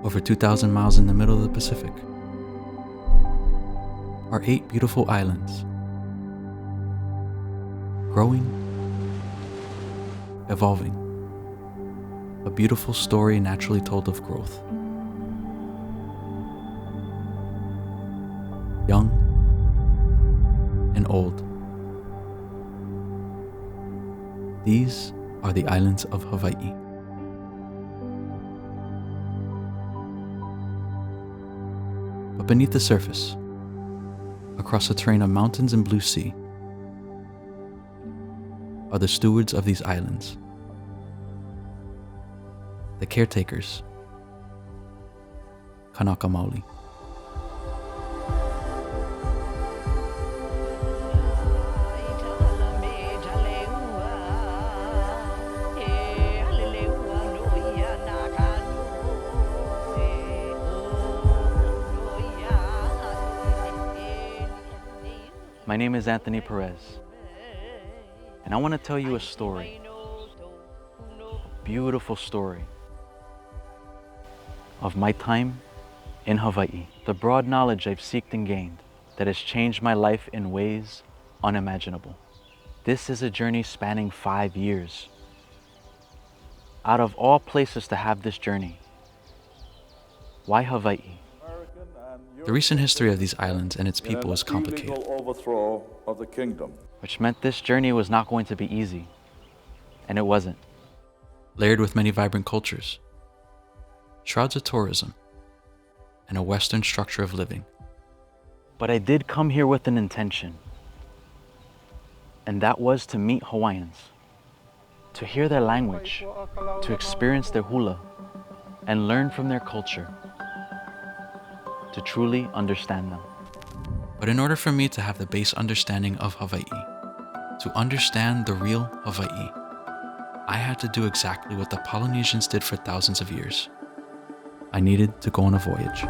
Over 2,000 miles in the middle of the Pacific are 8 beautiful islands, growing, evolving, a beautiful story naturally told of growth. Young and old. These are the islands of Hawaii. But beneath the surface, across a terrain of mountains and blue sea, are the stewards of these islands, the caretakers, Kanaka Maoli. My name is Anthony Perez, and I want to tell you a story, a beautiful story of my time in Hawaii, the broad knowledge I've seeked and gained that has changed my life in ways unimaginable. This is a journey spanning 5 years. Out of all places to have this journey, why Hawaii? The recent history of these islands and its people is complicated, overthrow of the kingdom, which meant this journey was not going to be easy, and it wasn't. Layered with many vibrant cultures, shrouds of tourism, and a Western structure of living. But I did come here with an intention, and that was to meet Hawaiians, to hear their language, to experience their hula, and learn from their culture, to truly understand them. But in order for me to have the base understanding of Hawaii, to understand the real Hawaii, I had to do exactly what the Polynesians did for thousands of years. I needed to go on a voyage.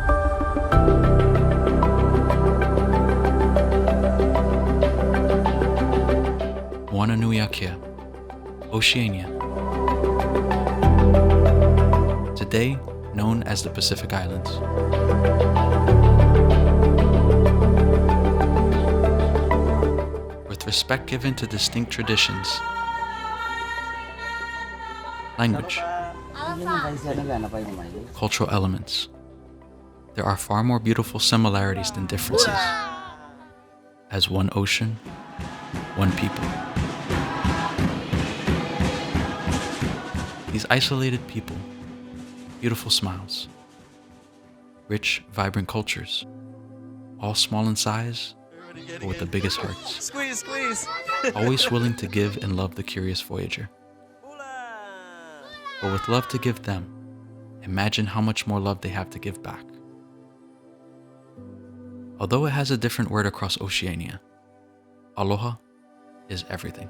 Moana Nui Akea, Oceania. Today known as the Pacific Islands. With respect given to distinct traditions, language, cultural elements, there are far more beautiful similarities than differences. As one ocean, one people. These isolated people, beautiful smiles, rich, vibrant cultures, all small in size, but with the biggest hearts. Squeeze, squeeze. Always willing to give and love the curious voyager. But with love to give them, imagine how much more love they have to give back. Although it has a different word across Oceania, aloha is everything.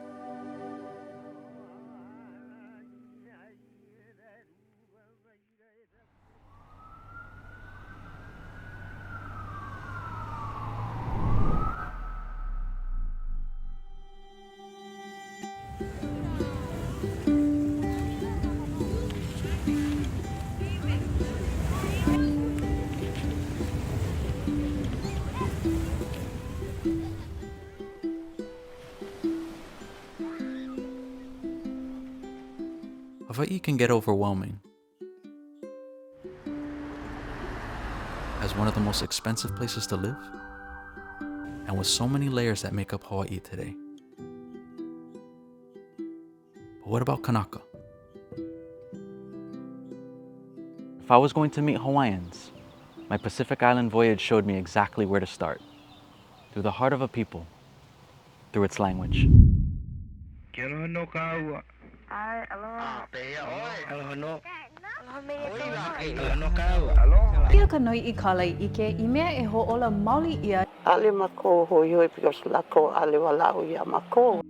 Hawaii can get overwhelming. As one of the most expensive places to live, and with so many layers that make up Hawaii today. But what about Kanaka? If I was going to meet Hawaiians, my Pacific Island voyage showed me exactly where to start. Through the heart of a people, through its language. Kia ka noi I kalai ike I mea e ho'ola maoli ia. Ale mako hoi hoi pika lako ale walau ia mako.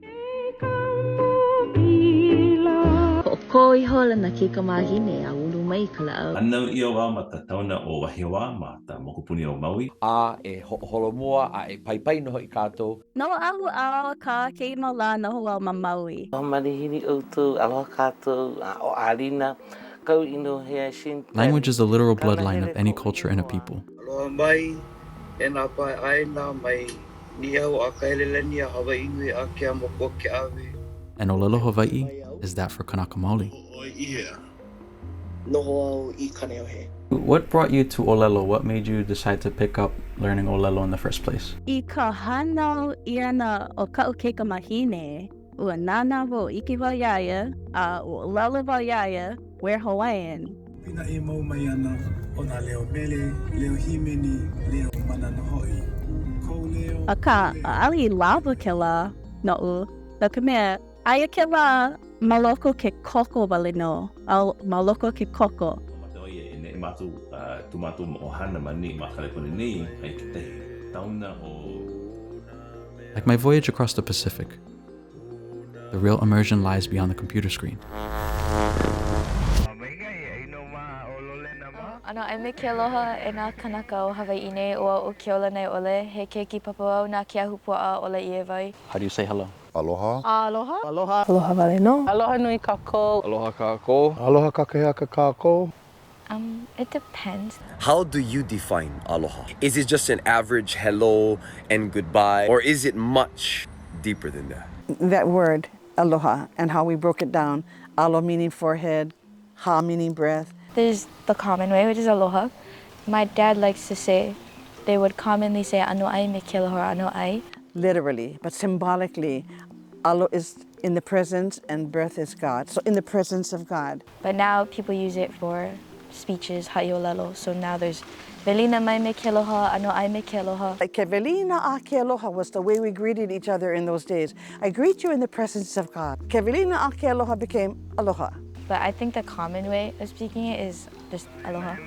Ko I hola na ke ka mahine a ulu mai ka lau. Anau I o wā ma ta tauna o wahiwa ma ta mokupuni o Maui. A e holomua a e paipai noho I kātou. No ahu a ka kei no la no hoa ma Maui. O marihini utu aloha kātou o Aina. Kau ino hea shin. Language is the literal bloodline of any culture and a people. Aloha mai, e nā pai Aina mai ni au a kaileleni a Hawaiiwi a kia moko ke awe. And Olelo Hawaii is that for Kanaka Maoli. What brought you to Olelo? What made you decide to pick up learning Olelo in the first place? I ka hano iana o ka'u keika mahine, ua nana wo iki wau iaia, a ua lele wau iaia, we're Hawaiian. Pina e mau mai ana o nā leo mele, leo himeni, leo mana nohoi. Ko leo... A ka ali lava ke la, no u, no ka mea, aia ke la, maloko ke koko wale no, au maloko ke koko. Like my voyage across the Pacific, the real immersion lies beyond the computer screen. Ano ai me ke aloha e nā kanaka o Hawaii nei ua o ke ola nei ole, he keiki papau nā kia hupua ole I e vai. How do you say hello? Aloha. Aloha. Aloha. Aloha wale no. Aloha nui kako. Aloha kākou. Aloha kakeaka kako. It depends. How do you define aloha? Is it just an average hello and goodbye, or is it much deeper than that? That word, aloha, and how we broke it down. Alo meaning forehead, ha meaning breath. There's the common way, which is aloha. My dad likes to say, they would commonly say, ano ai me ke aloha, ano ai. Literally, but symbolically, alo is in the presence and breath is God. So in the presence of God. But now people use it for speeches, haiolelo. So now there's velina mai me ke aloha, ano ai me ke aloha. Like ke velina a ke aloha was the way we greeted each other in those days. I greet you in the presence of God. Ke velina a ke aloha became aloha. But I think the common way of speaking it is just aloha.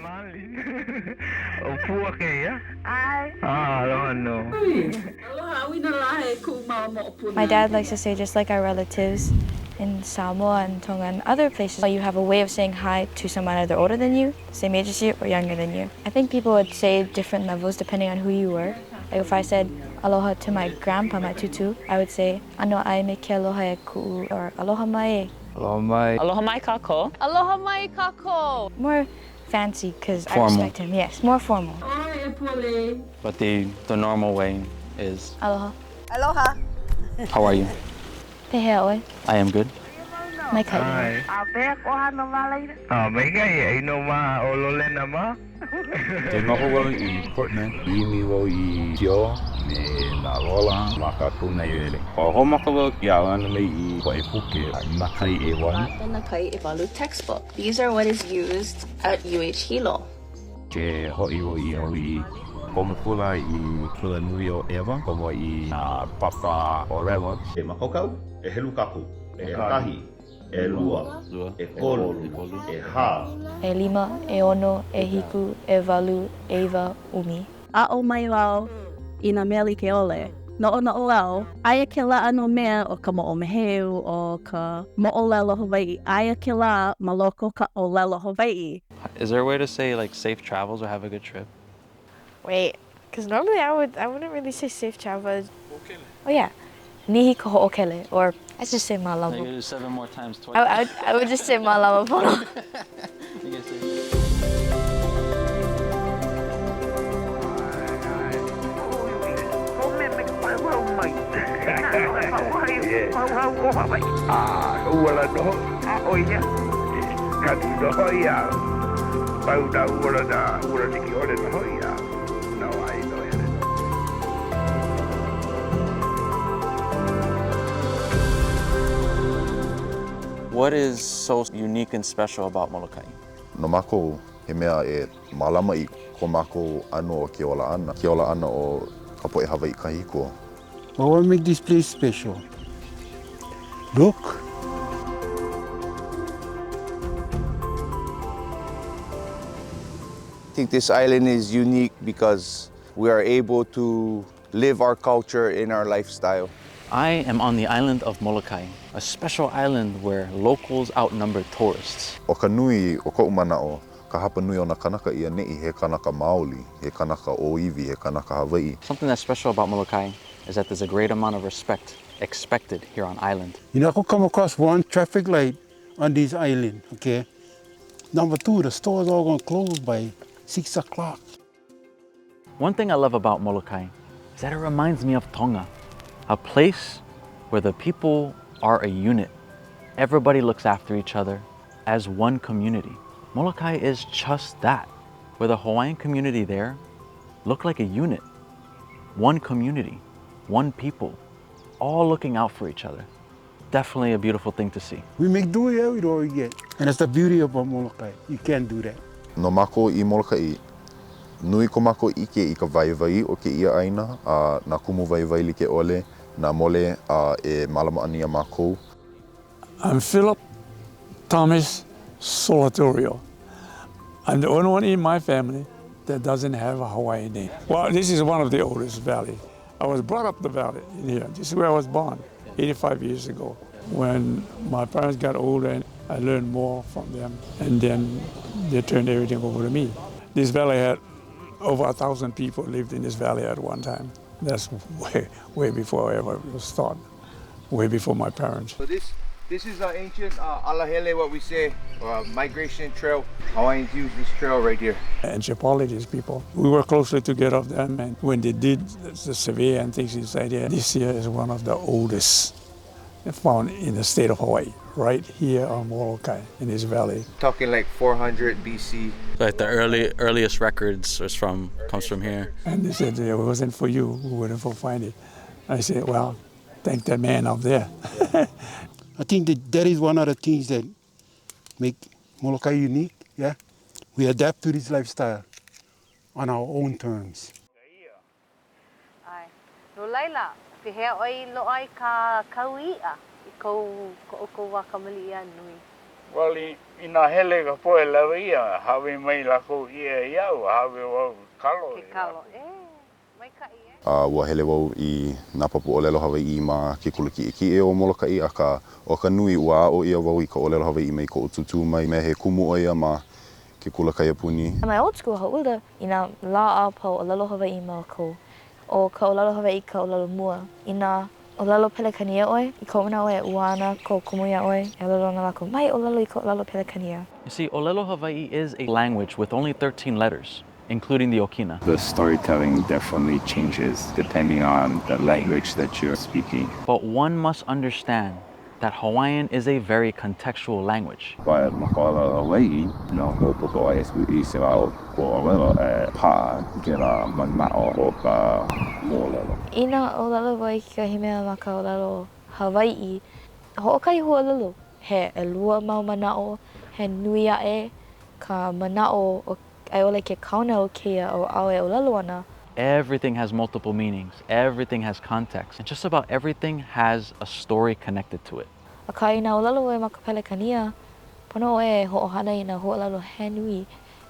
My dad likes to say, just like our relatives in Samoa and Tonga and other places, you have a way of saying hi to someone either older than you, same age as you, or younger than you. I think people would say different levels depending on who you were. Like if I said aloha to my grandpa, my tutu, I would say, ano ai me ke aloha e ku'u, or aloha mai. Aloha mai. Aloha mai kako. Aloha mai kako. More fancy because I respect him. Yes, more formal. But the normal way is... Aloha. Aloha. How are you? Pehe oe. I am good. Mai kai. Te noho wau I Portman, imi wau I Tio, me nā rola, Maka tūna I ele. Ko homaka wau ki awana mei I ko e puke, Maka I E1. Maka I Evalu textbook. These are what is used at UH Hilo. Ke hoi wau I hoi Pomapula I Pula Nui o Ewa, komo I Papa o Rewa. E makokau, e helu kaku, e kahi, e lua, e kolu, e ha. E lima, e ono, e hiku, e walu, e iwa, umi. A o mai wau I nā mea like ole. No o na o au, aia ke la ano mea o ka mo'omeheu o ka mo'olelo Hawaii. Aia ke la maloko ka olelo Hawaii. Is there a way to say like safe travels or have a good trip? Wait, because normally I wouldn't really say safe travel. Oh yeah, nihi ka ho'okele, or let's just say malama. You do 7 more times twice. I would just say malama pono. You can say... What is so unique and special about Molokai? No mako he mea e malama I ko mako ano o ke ola ana. Ke ola ana o ka poe Hawaii kahiko. But what makes this place special? Look. I think this island is unique because we are able to live our culture in our lifestyle. I am on the island of Molokai, a special island where locals outnumber tourists. O ka nui o ko umanao, ka hapa nui o na Kanaka ia nei he Kanaka Maoli, he Kanaka Oiwi, he Kanaka Hawaii. Something that's special about Molokai is that there's a great amount of respect expected here on island. You know, I could come across one traffic light on this island, okay? Number two, the stores are all gonna close by 6 o'clock. One thing I love about Molokai is that it reminds me of Tonga, a place where the people are a unit. Everybody looks after each other as one community. Molokai is just that, where the Hawaiian community there look like a unit. One community, one people, all looking out for each other. Definitely a beautiful thing to see. We make do with what we get. And that's the beauty about Molokai. You can't do that. No mako I Molokai, nui ko mako ike I ka vaivai o ke ia Aina, na kumu vaivai like ole, na mole e malama ania mako. I'm Philip Thomas Solatorio. I'm the only one in my family that doesn't have a Hawaiian name. Well, this is one of the oldest valleys. I was brought up the valley in here. This is where I was born 85 years ago. When my parents got older, I learned more from them, and then they turned everything over to me. This valley had over 1,000 people lived in this valley at one time. That's way before I ever was taught, way before my parents. So this is an ancient alahele, what we say, migration trail. Hawaiians use this trail right here. Anthropologists people. We work closely together with them, and when they did the survey and things inside here, this here is one of the oldest found in the state of Hawaii, right here on Molokai, in this valley. Talking like 400 BC. Like the earliest records comes from here. And they said, if it wasn't for you, we wouldn't find it. I said, well, thank that man up there. I think that is one of the things that make Molokai unique, yeah? We adapt to this lifestyle on our own terms. No laila, pihea oi loai ka kauia, I kou wakamaliia nui. Well, ina hele ka poe lawa ia, hawe mai lako ia iau, hawe wau kalo. Ke kalo, mai ka ia. Ua hele wau I nā papu olelo Hawaii ma ke kuluki o Molokai aka o ka nui ua o ia wau I ka olelo Hawaii mai ko ututu mai me he kumu o ia ma ke kulakai puni. My old school haula ina la a po olelo Hawaii ma ko o ka olelo Hawaii ka olelo mua ina olelo pelekania oi I ko mana oi uana ko kumuia oi e olelo na lako mai olelo I ko olelo pelekania. You see, Olelo Hawaii is a language with only 13 letters, including the Okina. The storytelling definitely changes depending on the language that you're speaking. But one must understand that Hawaiian is a very contextual language. But Maka Hawaii, no hopoko ai SQE se au ko olelo e pa ke la manao o ka olelo. Ina olelo wai ka himea maka olelo Hawaii, ho'okai hualulu, he elua mau manao, he nuia e ka manao o ai ole ke kauna o kia o aue olelo ana. Everything has multiple meanings. Everything has context. And just about everything has a story connected to it. A ka ina olelo e maka pelekania, pono e ho'ohana ina ho'olelo henui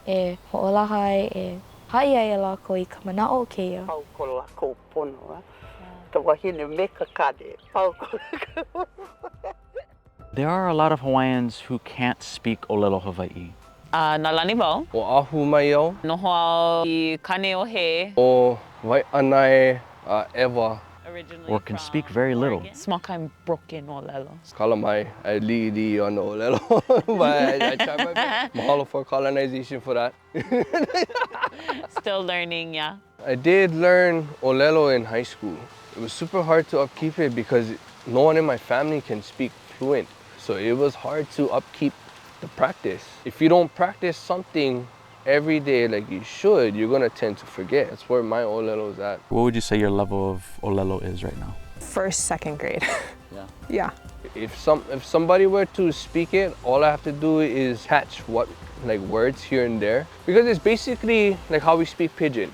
e ho'olahai e haia e lako I ka manao o kia. Pau ko lako pono, tawahine me ka kade, pau ko lako. There are a lot of Hawaiians who can't speak Olelo Hawaii. Nalani wau. O ahu mai au. Noho au I kane o he. O wai anai ewa. Or can speak very little. Small kind broken olelo. Kala mai, I lead on olelo. But I try my best. Mahalo for colonization for that. Still learning, yeah. I did learn olelo in high school. It was super hard to upkeep it because no one in my family can speak fluent. So it was hard to upkeep the practice. If you don't practice something every day like you should, you're gonna tend to forget. That's where my olelo is at. What would you say your level of Olelo is right now? First, second grade. Yeah. If somebody were to speak it, all I have to do is catch what like words here and there, because it's basically like how we speak pidgin.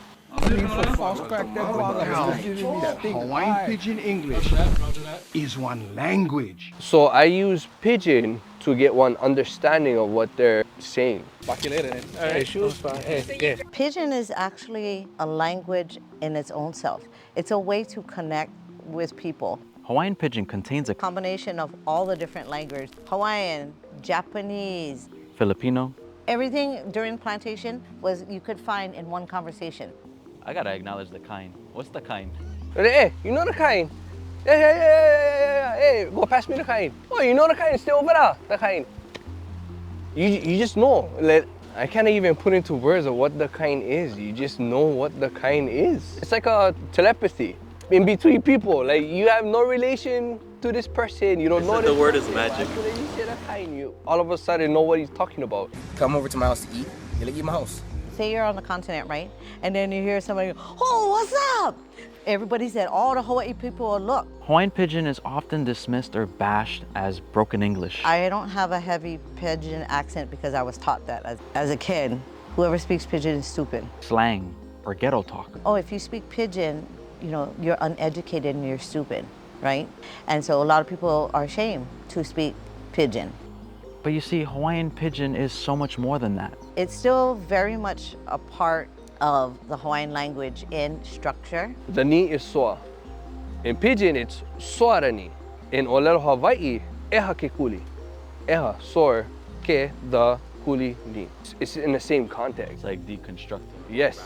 Hawaiian Pidgin English is one language. So I use pidgin to get one understanding of what they're saying. Pidgin is actually a language in its own self. It's a way to connect with people. Hawaiian Pidgin contains a Combination of all the different languages. Hawaiian, Japanese, Filipino. everything during plantation was you could find in one conversation. I gotta acknowledge the kind. What's the kind? Hey, you know the kind? Hey, go pass me the kind. Oh, you know the kind? Stay over there. The kind. You just know. Like, I can't even put into words of what the kind is. You just know what the kind is. It's like a telepathy in between people. Like, you have no relation to this person. You don't know this the word person. is magic. You say the kind, you all of a sudden know what he's talking about. Come over to my house to eat. You'll eat my house. Say you're on the continent, right? And then you hear somebody go, oh, what's up? Everybody said, all the Hawaii people will look. Hawaiian Pidgin is often dismissed or bashed as broken English. I don't have a heavy Pidgin accent because I was taught that as a kid. Whoever speaks Pidgin is stupid. Slang or ghetto talk. Oh, if you speak Pidgin, you know, you're uneducated and you're stupid, right? And so a lot of people are ashamed to speak Pidgin. But you see, Hawaiian Pidgin is so much more than that. It's still very much a part of the Hawaiian language in structure. The ni is soa. In Pidgin, it's soarani. In Olelo Hawaii, eha ke kuli. Eha, soar, ke, the, kuli, ni. It's in the same context. It's like deconstructed. Yes.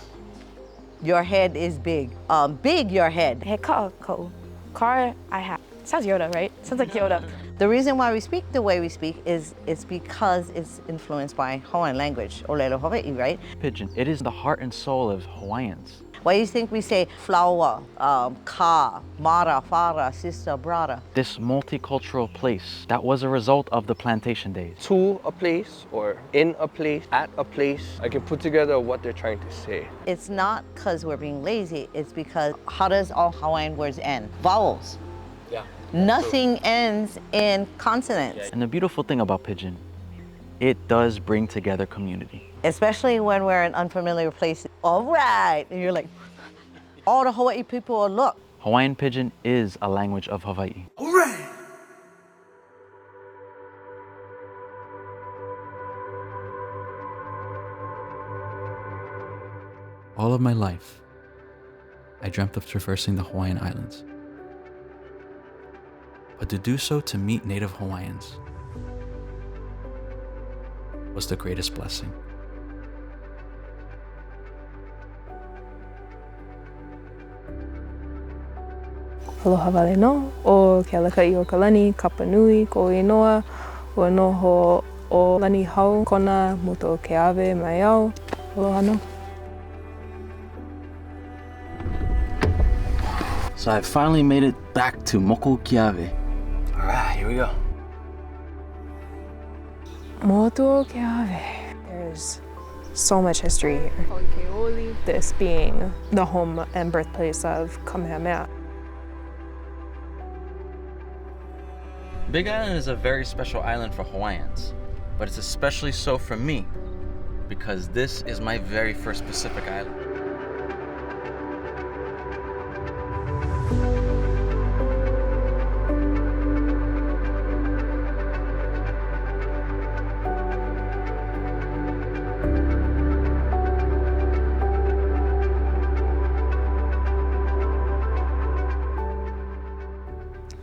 Your head is big. Big your head. He ko. Car I have. Sounds Yoda, right? Sounds like Yoda. The reason why we speak the way we speak is it's because it's influenced by Hawaiian language, Olelo Hawaii, right? Pidgin, it is the heart and soul of Hawaiians. Why do you think we say flower, ka, mara, fara, sister, brother? This multicultural place that was a result of the plantation days. To a place or in a place, at a place, I can put together what they're trying to say. It's not because we're being lazy, it's because how does all Hawaiian words end? Vowels. Yeah. Nothing ends in consonants. And the beautiful thing about Pidgin, it does bring together community. Especially when we're in unfamiliar places. All right, and you're like, all the Hawaii people will look. Hawaiian Pidgin is a language of Hawaii. All right. All of my life, I dreamt of traversing the Hawaiian Islands. But to do so to meet native Hawaiians was the greatest blessing. Aloha wale no, o ke alakai o ka lani, kapa nui, ko inoa, o noho o lani hau, kona, muto ke ave, mai au, aloha no. So I finally made it back to Moko Kiave. All right, here we go. Motu ke ave. There's so much history here. Maoli, this being the home and birthplace of Kamehameha. Big Island is a very special island for Hawaiians, but it's especially so for me because this is my very first Pacific island.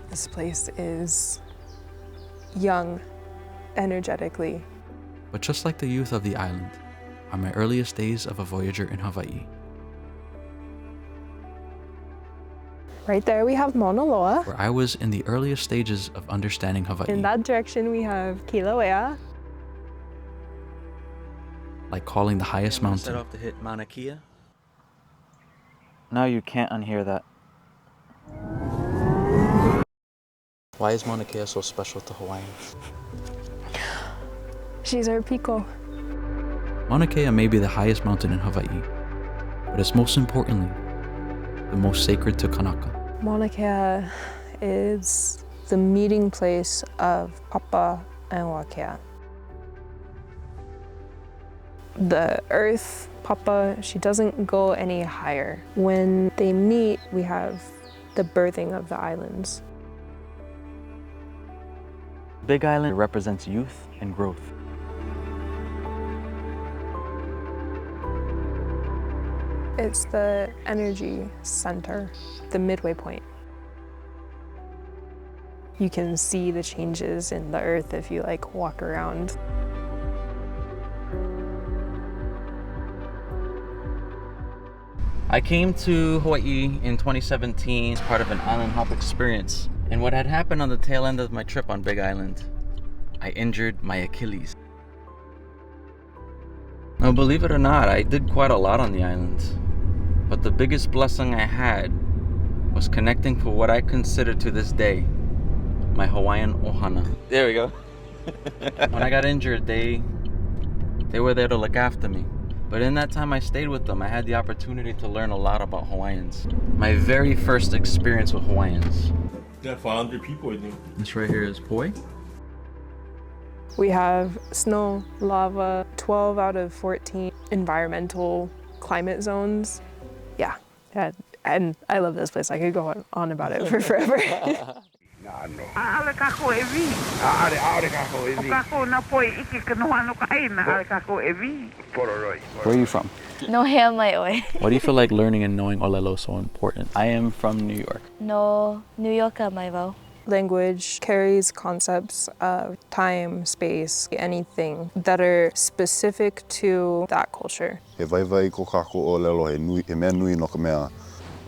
This place is young, energetically. But just like the youth of the island, are my earliest days of a voyager in Hawaii. Right there we have Mauna Loa. Where I was in the earliest stages of understanding Hawaii. In that direction we have Kilauea. Like calling the highest mountain. Set off to hit Mauna Kea. Now you can't unhear that. Why is Mauna Kea so special to Hawaiians? She's our piko. Mauna Kea may be the highest mountain in Hawaii, but it's most importantly, the most sacred to Kanaka. Mauna Kea is the meeting place of Papa and Wakea. The earth, Papa, she doesn't go any higher. When they meet, we have the birthing of the islands. Big Island represents youth and growth. It's the energy center, the midway point. You can see the changes in the earth if you like walk around. I came to Hawaii in 2017 as part of an island hop experience. And what had happened on the tail end of my trip on Big Island, I injured my Achilles. Now, believe it or not, I did quite a lot on the island. But the biggest blessing I had was connecting for what I consider to this day my Hawaiian ohana. There we go. When I got injured, they were there to look after me. But in that time I stayed with them, I had the opportunity to learn a lot about Hawaiians. My very first experience with Hawaiians. There are 400 people in there. This right here is poi. We have snow, lava, 12 out of 14 environmental climate zones. Yeah, and I love this place. I could go on about it for forever. Ale kako e vi. Ale kako e vi. Kako na poi iki kanoano ka Aina. Ale kako e vi. Where are you from? No hea mai oi. Why do you feel like learning and knowing Olelo so important? I am from New York. No New Yorker mai wau. Language carries concepts of time, space, anything that are specific to that culture. He vaivai ko kako Olelo he mea nui no ka mea.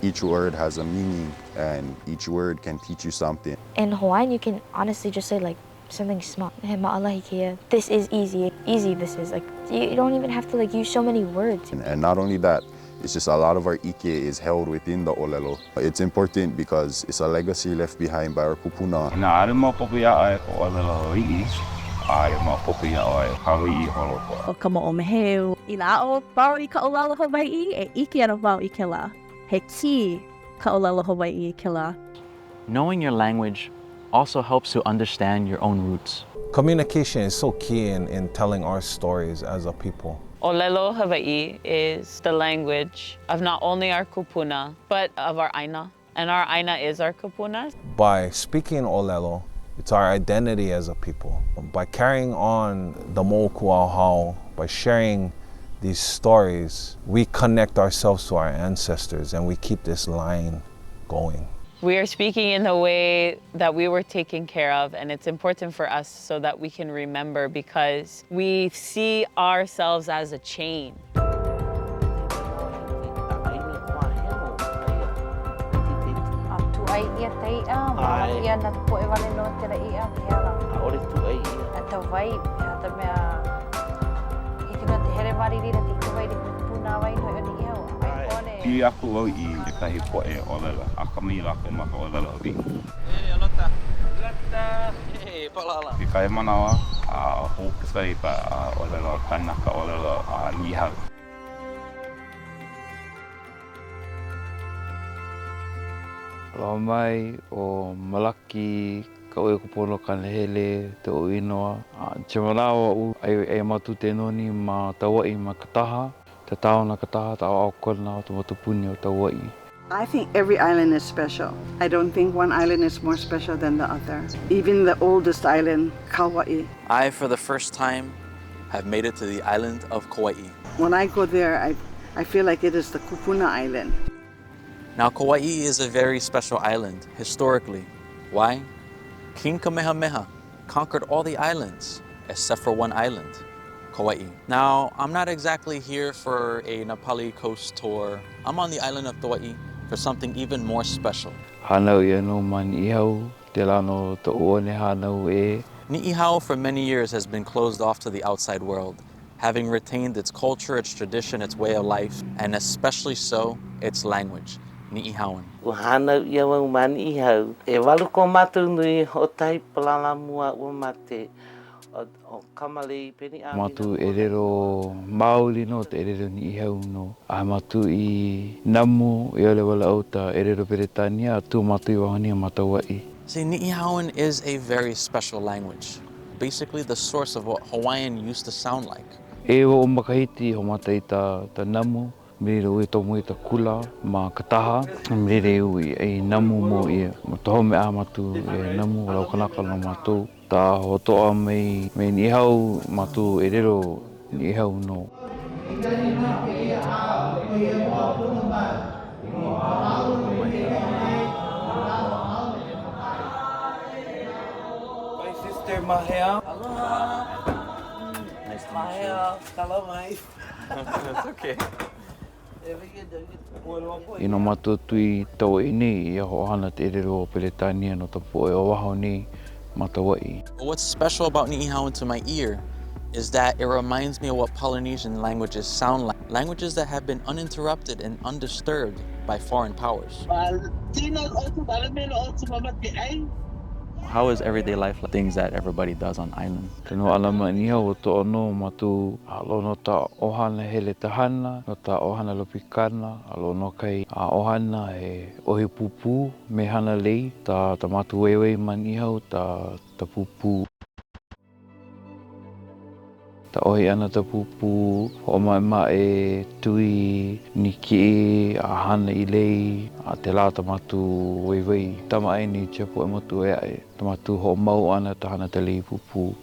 Each word has a meaning and each word can teach you something. In Hawaiian, you can honestly just say like something small. He ma'alahi kia. This is easy. Easy this is. Like you don't even have to like use so many words. And not only that, it's just a lot of our ike is held within the Olelo. It's important because it's a legacy left behind by our kupuna. Nā are mō popi a ko Olelo Hawaii. Ai mō popi a Hawaii holo. O ka mo'omeheu. I la'o wau I ka olelo Hawaii e ike ana wau I ke la. He ki ka olelo Hawaii ke la. Knowing your language also helps you understand your own roots. Communication is so key in telling our stories as a people. Olelo Hawaii is the language of not only our kupuna, but of our Aina. And our Aina is our kupuna. By speaking Olelo, it's our identity as a people. By carrying on the mokuahau, by sharing these stories, we connect ourselves to our ancestors and we keep this line going. We are speaking in the way that we were taken care of, and it's important for us so that we can remember because we see ourselves as a chain. Ki aku wau I kahi poe Olelo. Aka mai lako Maka Olelo Hawaii. Ki kai manawa a hokusai pa Olelo Kanaka Olelo Nihau. Lau mai o malaki ka oe kupono ka lehele te o inoa. Te manawa u ai matu te noni ma tawai ma kataha. Te tao na kataha ta au kona o te matupuni o tawai. I think every island is special. I don't think one island is more special than the other. Even the oldest island, Kauai. I, for the first time, have made it to the island of Kauai. When I go there, I feel like it is the Kupuna Island. Now, Kauai is a very special island, historically. Why? King Kamehameha conquered all the islands, except for one island, Kauai. Now, I'm not exactly here for a Nepali coast tour. I'm on the island of Kauai for something even more special. Hanau ia no man ihau, te lano to one hanau e. Ni'ihau for many years has been closed off to the outside world, having retained its culture, its tradition, its way of life, and especially so, its language. Ni'ihauan. Ua hanau ia wau mani ihau. E walu ko matu nui o tai palala mua ua mate o kamalei peni a. Matu e rero Maoli no te e rero ni ihau no. A matu I namu I ole wala auta e rero Peretania tu matu I wahania matawai. See, Ni'ihauan is a very special language. Basically the source of what Hawaiian used to sound like. E o makahiti ho mata i ta namu, me ui tomo i ta kula ma kataha, me ui e namu mo ia. Ma toho me a matu e namu o lau kanaka no matu. Ta ho toa me Ni'ihau matu e rero Ni'ihau no. My sister Mahea. Aloha. Nice to Mahea. Hello, mate. That's okay. Ino matu tui tau e ni i aho hana te rero o Peletania no tapu e o waho ni matawai. What's special about Ni'ihauan to my ear is that it reminds me of what Polynesian languages sound like. Languages that have been uninterrupted and undisturbed by foreign powers. How is everyday life like things that everybody does on island? Tino alama ni hau o to ono matu alo no ta ohana hele tahana, no ta ohana lopikana, alo no kai a ohana e ohi pupu me hana lei, ta matu wewe man i hau ta pupu. Ta ohi ana ta pupu, ho mai e tui ni ki a hana i lei, a te la ta matu wei. Tama ai ni te po e matu e ai, ta matu ho mau ana ta hana te lei pupu.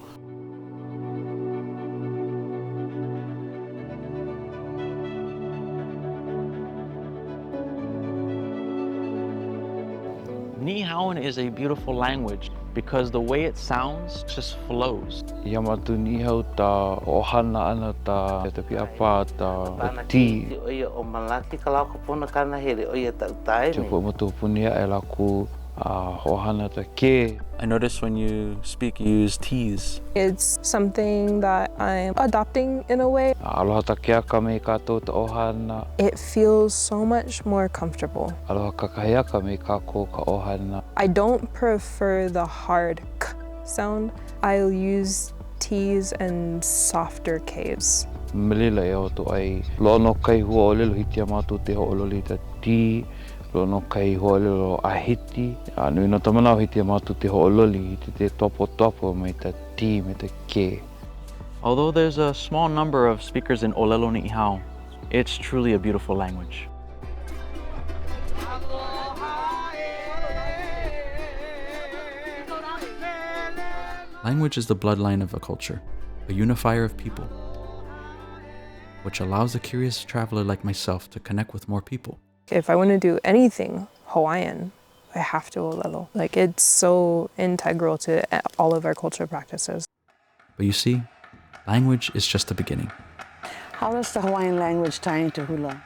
Ni'ihauan is a beautiful language because the way it sounds just flows. Ia matu ni hau ta ohana ana ta piapa ta ti. Oia o malaki ka lau ka pona kana here oia ta utai Te po matu punia e laku ohana ta ke. I notice when you speak, you use T's. It's something that I'm adopting in a way. Aloha ta kia ka me kato ta ohana. It feels so much more comfortable. Aloha kakahia ka me kako ka ohana. I don't prefer the hard k sound. I'll use T's and softer K's. Melila e o to ai. Lono kai hua o lelo hiti amatu te ho ololi ta ti. Lono kai hua o lelo ahiti. Nui no tamanao hiti amatu te ho ololi te topo me ta ti me ta ke. Although there's a small number of speakers in Olelo Ni'ihau, it's truly a beautiful language. Language is the bloodline of a culture, a unifier of people, which allows a curious traveler like myself to connect with more people. If I want to do anything Hawaiian, I have to Olelo. Like, it's so integral to all of our cultural practices. But you see, language is just the beginning. How does the Hawaiian language tie into Hula?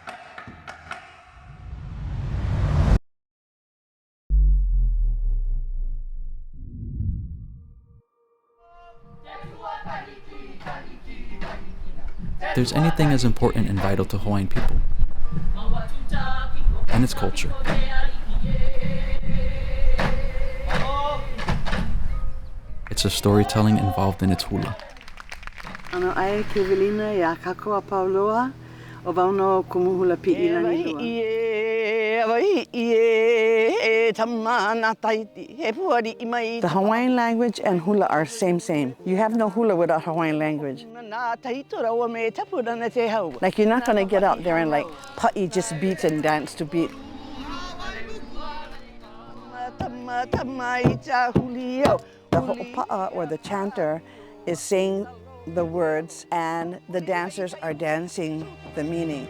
If there's anything as important and vital to Hawaiian people, and its culture, it's a storytelling involved in its hula. Ano ai ke velina ya kakoa pauloa o vauno kumuhula pi'ina ni lua. The Hawaiian language and hula are same. You have no hula without Hawaiian language. Like, you're not gonna get out there and like pa'i just beats and dance to beat. The ho'opa'a, or the chanter, is saying the words and the dancers are dancing the meaning.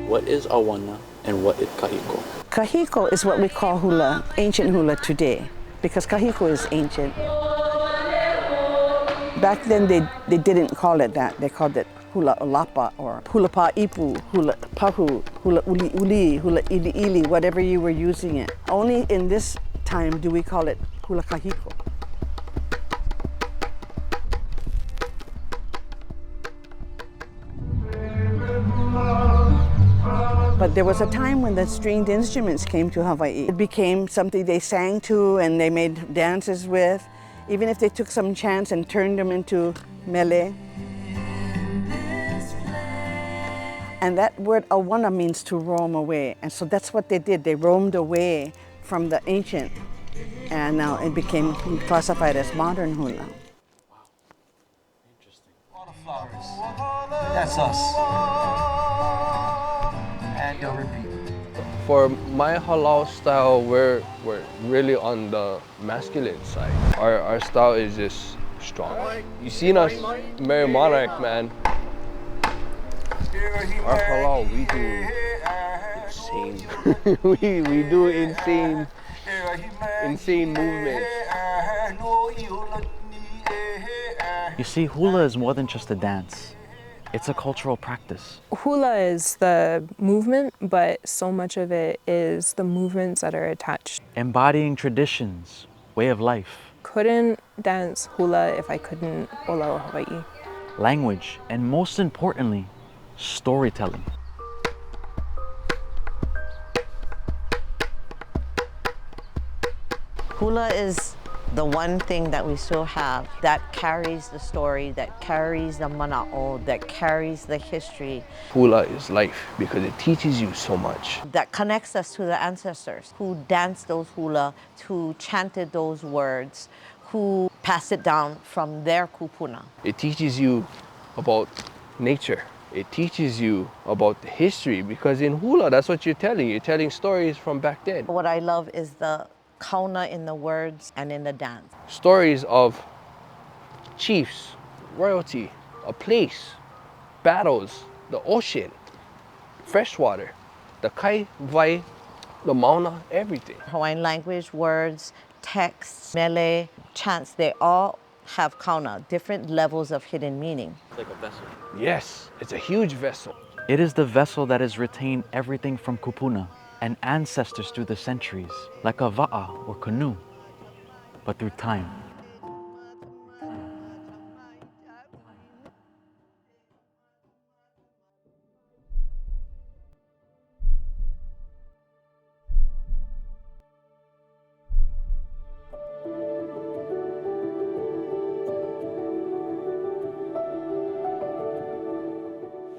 What is awana and what is kahiko? Kahiko is what we call hula, ancient hula today, because kahiko is ancient. Back then they didn't call it that. They called it hula olapa or hula pa'ipu, hula pahu, hula uli uli, hula ili ili, whatever you were using it. Only in this time do we call it hula kahiko. But there was a time when the stringed instruments came to Hawaii. It became something they sang to and they made dances with, even if they took some chants and turned them into mele. And that word awana means to roam away. And so that's what they did. They roamed away from the ancient. And now it became classified as modern hula. That's us. And you'll repeat. For my halal style, we're really on the masculine side. Our style is just strong. You seen us, Mary Monarch, man. Our halal, we do insane. we do insane movements. You see, hula is more than just a dance. It's a cultural practice. Hula is the movement, but so much of it is the movements that are attached. Embodying traditions, way of life. Couldn't dance hula if I couldn't olelo Hawaii. Language, and most importantly, storytelling. Hula is the one thing that we still have that carries the story, that carries the mana'o, that carries the history. Hula is life because it teaches you so much. That connects us to the ancestors who danced those hula, who chanted those words, who passed it down from their kupuna. It teaches you about nature. It teaches you about the history because in hula, that's what you're telling. You're telling stories from back then. What I love is the kauna in the words and in the dance. Stories of chiefs, royalty, a place, battles, the ocean, freshwater, the kai, vai, the mauna, everything. Hawaiian language, words, texts, mele, chants, they all have kauna, different levels of hidden meaning. It's like a vessel. Yes, it's a huge vessel. It is the vessel that has retained everything from kupuna and ancestors through the centuries, like a va'a or canoe, but through time.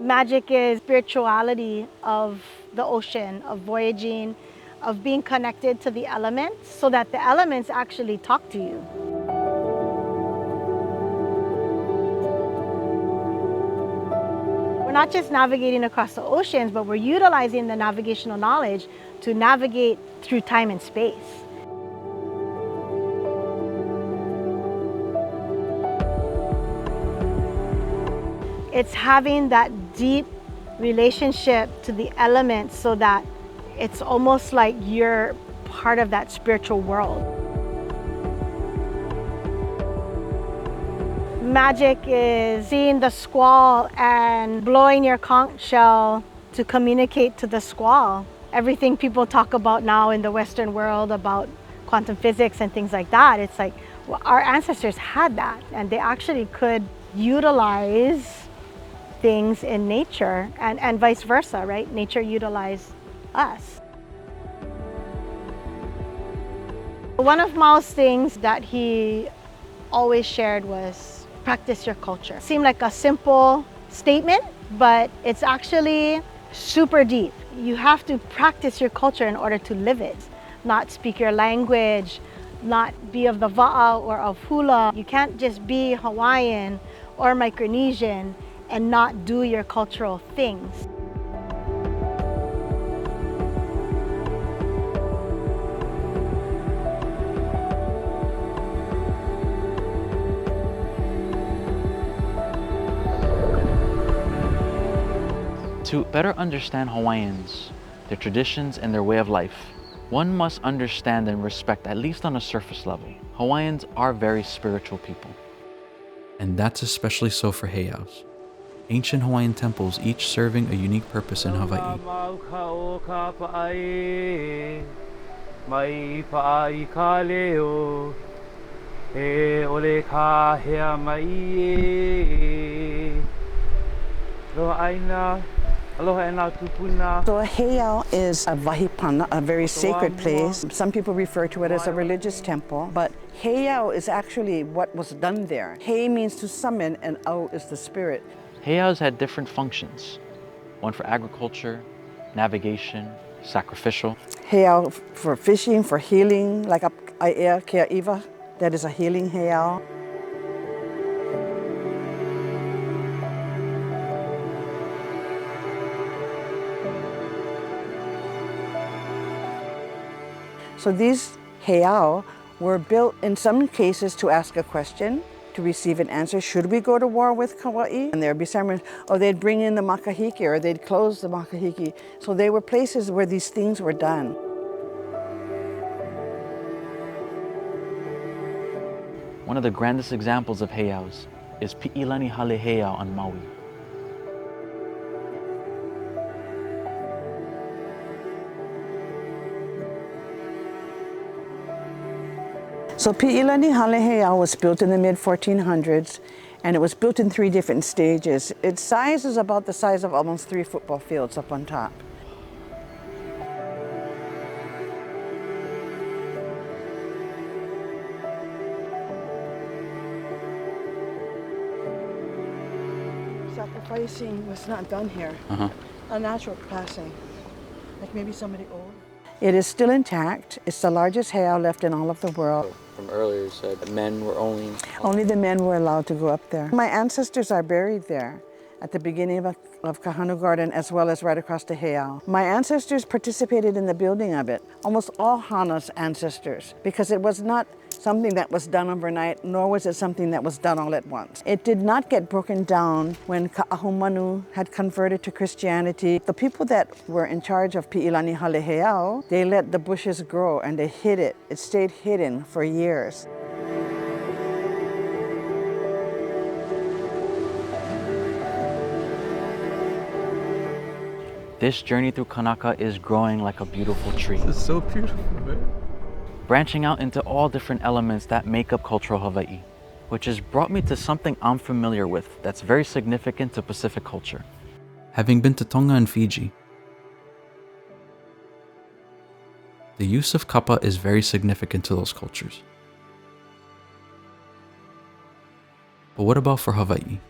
Magic is spirituality of the ocean, of voyaging, of being connected to the elements so that the elements actually talk to you. We're not just navigating across the oceans, but we're utilizing the navigational knowledge to navigate through time and space. It's having that deep relationship to the elements so that it's almost like you're part of that spiritual world. Magic is seeing the squall and blowing your conch shell to communicate to the squall. Everything people talk about now in the Western world about quantum physics and things like that, it's like, well, our ancestors had that and they actually could utilize things in nature and vice versa, right? Nature utilized us. One of Mao's things that he always shared was practice your culture. It seemed like a simple statement, but it's actually super deep. You have to practice your culture in order to live it, not speak your language, not be of the va'a or of hula. You can't just be Hawaiian or Micronesian and not do your cultural things. To better understand Hawaiians, their traditions and their way of life, one must understand and respect, at least on a surface level. Hawaiians are very spiritual people. And that's especially so for heiaus. Ancient Hawaiian temples, each serving a unique purpose in Hawaii. Aina. So a heiau is a vahipana, a very sacred place. Some people refer to it as a religious temple, but heiau is actually what was done there. Hei means to summon and au is the spirit. Heiaus had different functions. one for agriculture, navigation, sacrificial. Heiau for fishing, for healing, like up Aia Kia Iwa, that is a healing heiau. So these heiau were built in some cases to ask a question, to receive an answer. Should we go to war with Kauai? And there'd be sermons, or they'd bring in the makahiki, or they'd close the makahiki. So they were places where these things were done. One of the grandest examples of heiaus is Pi'ilani Hale Heiau on Maui. So Pi'ilani Hale Heiau was built in the mid-1400s, and it was built in 3 different stages. Its size is about the size of almost 3 football fields up on top. Sacrificing was not done here. A natural passing, like maybe somebody old. It is still intact. It's the largest heiau left in all of the world. From earlier, you said men were only... Only the men were allowed to go up there. My ancestors are buried there at the beginning of Kahanu Garden, as well as right across the heiau. My ancestors participated in the building of it, almost all Hana's ancestors, because it was not something that was done overnight, nor was it something that was done all at once. It did not get broken down when Ka'ahumanu had converted to Christianity. The people that were in charge of Pi'ilani Hale Heiau, they let the bushes grow and they hid it. It stayed hidden for years. This journey through Kanaka is growing like a beautiful tree. This is so beautiful, man. Branching out into all different elements that make up cultural Hawaii, which has brought me to something I'm familiar with that's very significant to Pacific culture. Having been to Tonga and Fiji, the use of kapa is very significant to those cultures. But what about for Hawaii?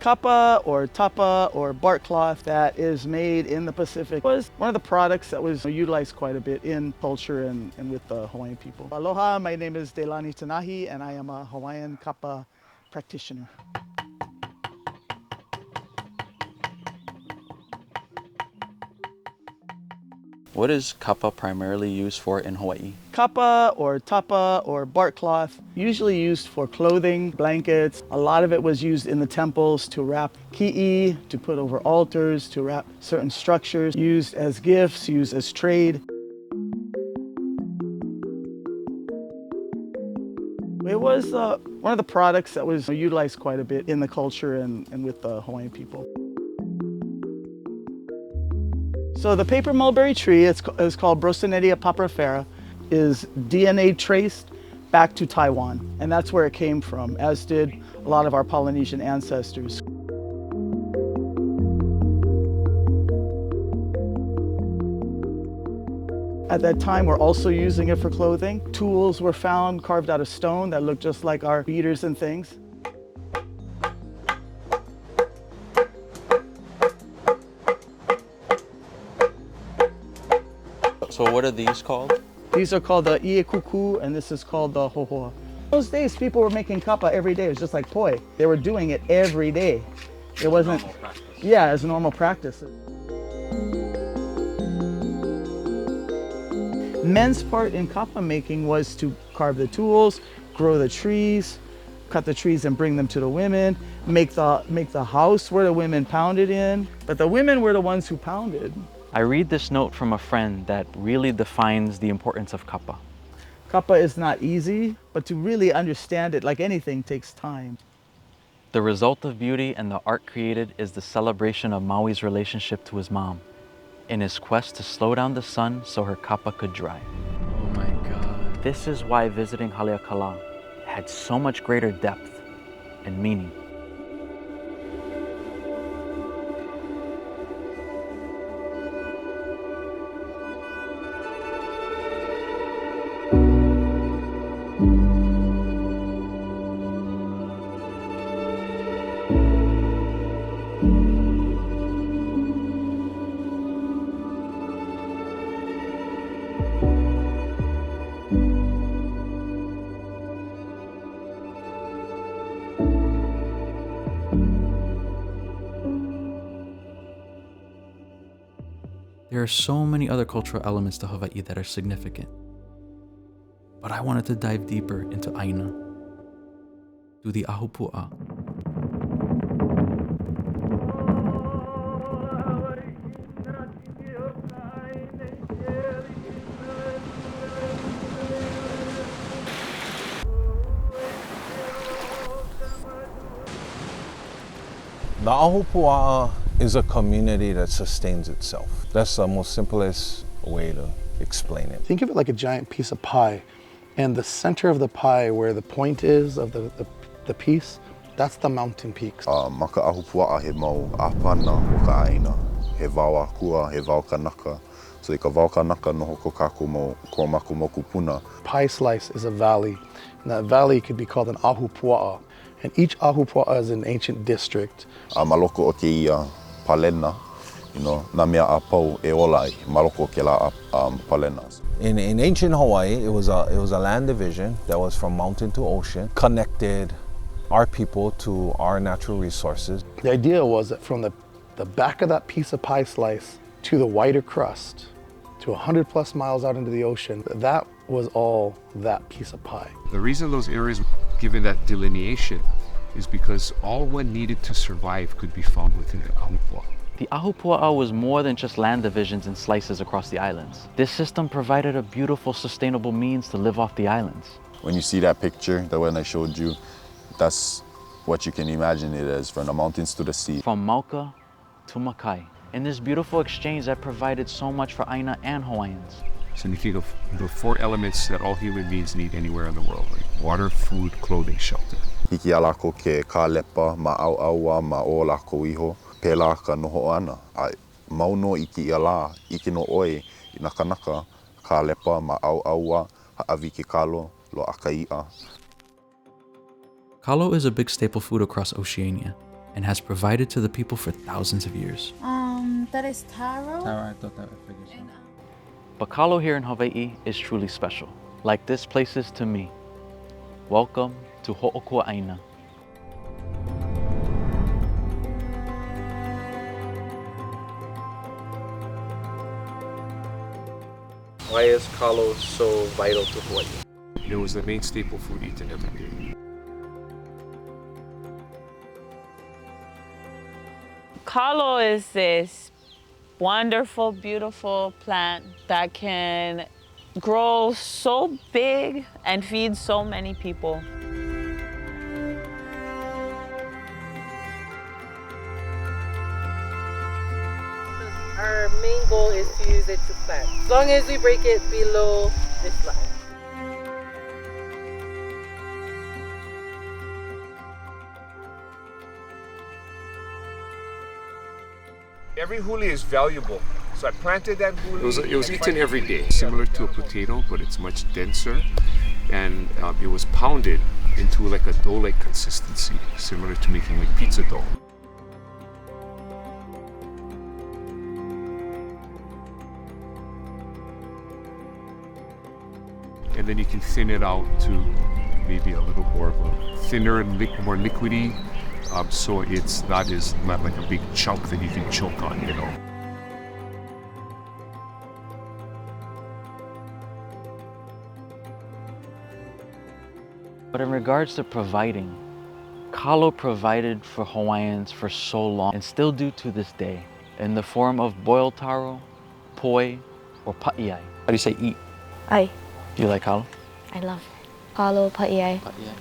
Kapa or tapa or bark cloth that is made in the Pacific was one of the products that was utilized quite a bit in culture and with the Hawaiian people. Aloha, my name is Delani Tanahi and I am a Hawaiian kapa practitioner. What is kapa primarily used for in Hawaii? Kapa or tapa or bark cloth, usually used for clothing, blankets. A lot of it was used in the temples to wrap ki'i, to put over altars, to wrap certain structures, used as gifts, used as trade. It was one of the products that was utilized quite a bit in the culture and with the Hawaiian people. So the paper mulberry tree, it's called Brossinetia papyrifera, is DNA traced back to Taiwan. And that's where it came from, as did a lot of our Polynesian ancestors. At that time, we're also using it for clothing. Tools were found carved out of stone that looked just like our beaters and things. So what are these called? These are called the iekuku, and this is called the hohoa. Those days, people were making kapa every day. It was just like poi. They were doing it every day. It wasn't, normal practice. Yeah, it was normal practice. Men's part in kapa making was to carve the tools, grow the trees, cut the trees and bring them to the women, make the house where the women pounded in. But the women were the ones who pounded. I read this note from a friend that really defines the importance of kapa. Kapa is not easy, but to really understand it, like anything, takes time. The result of beauty and the art created is the celebration of Maui's relationship to his mom, in his quest to slow down the sun so her kapa could dry. Oh my God. This is why visiting Haleakala had so much greater depth and meaning. There are so many other cultural elements to Hawaii that are significant. But I wanted to dive deeper into Aina, to the Ahupua'a. The Ahupua'a is a community that sustains itself. That's the most simplest way to explain it. Think of it like a giant piece of pie, and the center of the pie, where the point is of the piece, that's the mountain peaks. Maka Ahupua'a he mau apana o ka Aina. He wau akua, he wau Kanaka. So i ka wau Kanaka noho ko kākou mo mako mo kupuna. Pie slice is a valley, and that valley could be called an Ahupua'a. And each Ahupua'a is an ancient district. Maloko o ke ia palena, na mea a pau e ola ai, maloko ke la palena. In ancient Hawaii, it was a land division that was from mountain to ocean, connected our people to our natural resources. The idea was that from the back of that piece of pie slice to the wider crust, to 100+ miles out into the ocean, that was all that piece of pie. The reason those areas were given that delineation is because all one needed to survive could be found within the Ahupua'a. The Ahupua'a was more than just land divisions and slices across the islands. This system provided a beautiful, sustainable means to live off the islands. When you see that picture, the one I showed you, that's what you can imagine it as, from the mountains to the sea. From Maka to Makai. In this beautiful exchange that provided so much for Aina and Hawaiians. So you think of the 4 elements that all human beings need anywhere in the world, like water, food, clothing, shelter. Hiki a lako ke ka lepa, ma au aua, ma o lako iho, pela ka noho ana. Ai mauno iki ia la, iki no oe, I na Kanaka, ka lepa, ma au aua, haawi ke kalo, lo akaia. Kalo is a big staple food across Oceania and has provided to the people for thousands of years. That is taro. I thought that I figured so. But kalo here in Hawaii is truly special, like this place is to me. Welcome to Ho'okua Aina. Why is kalo so vital to Hawaii? It was the main staple food eaten every day. Kalo is this wonderful, beautiful plant that can grow so big and feed so many people. Our main goal is to use it to plant, as long as we break it below this line. Every huli is valuable, so I planted that huli. It was eaten every day, similar to a potato, but it's much denser, and it was pounded into like a dough-like consistency, similar to making like pizza dough. And then you can thin it out to maybe a little more of a thinner and more liquidy. So it's not like a big chunk that you can choke on, But in regards to providing, kalo provided for Hawaiians for so long and still do to this day in the form of boiled taro, poi, or pa'iai. How do you say eat? Ai. You like kalo? I love kalo, pa'iai.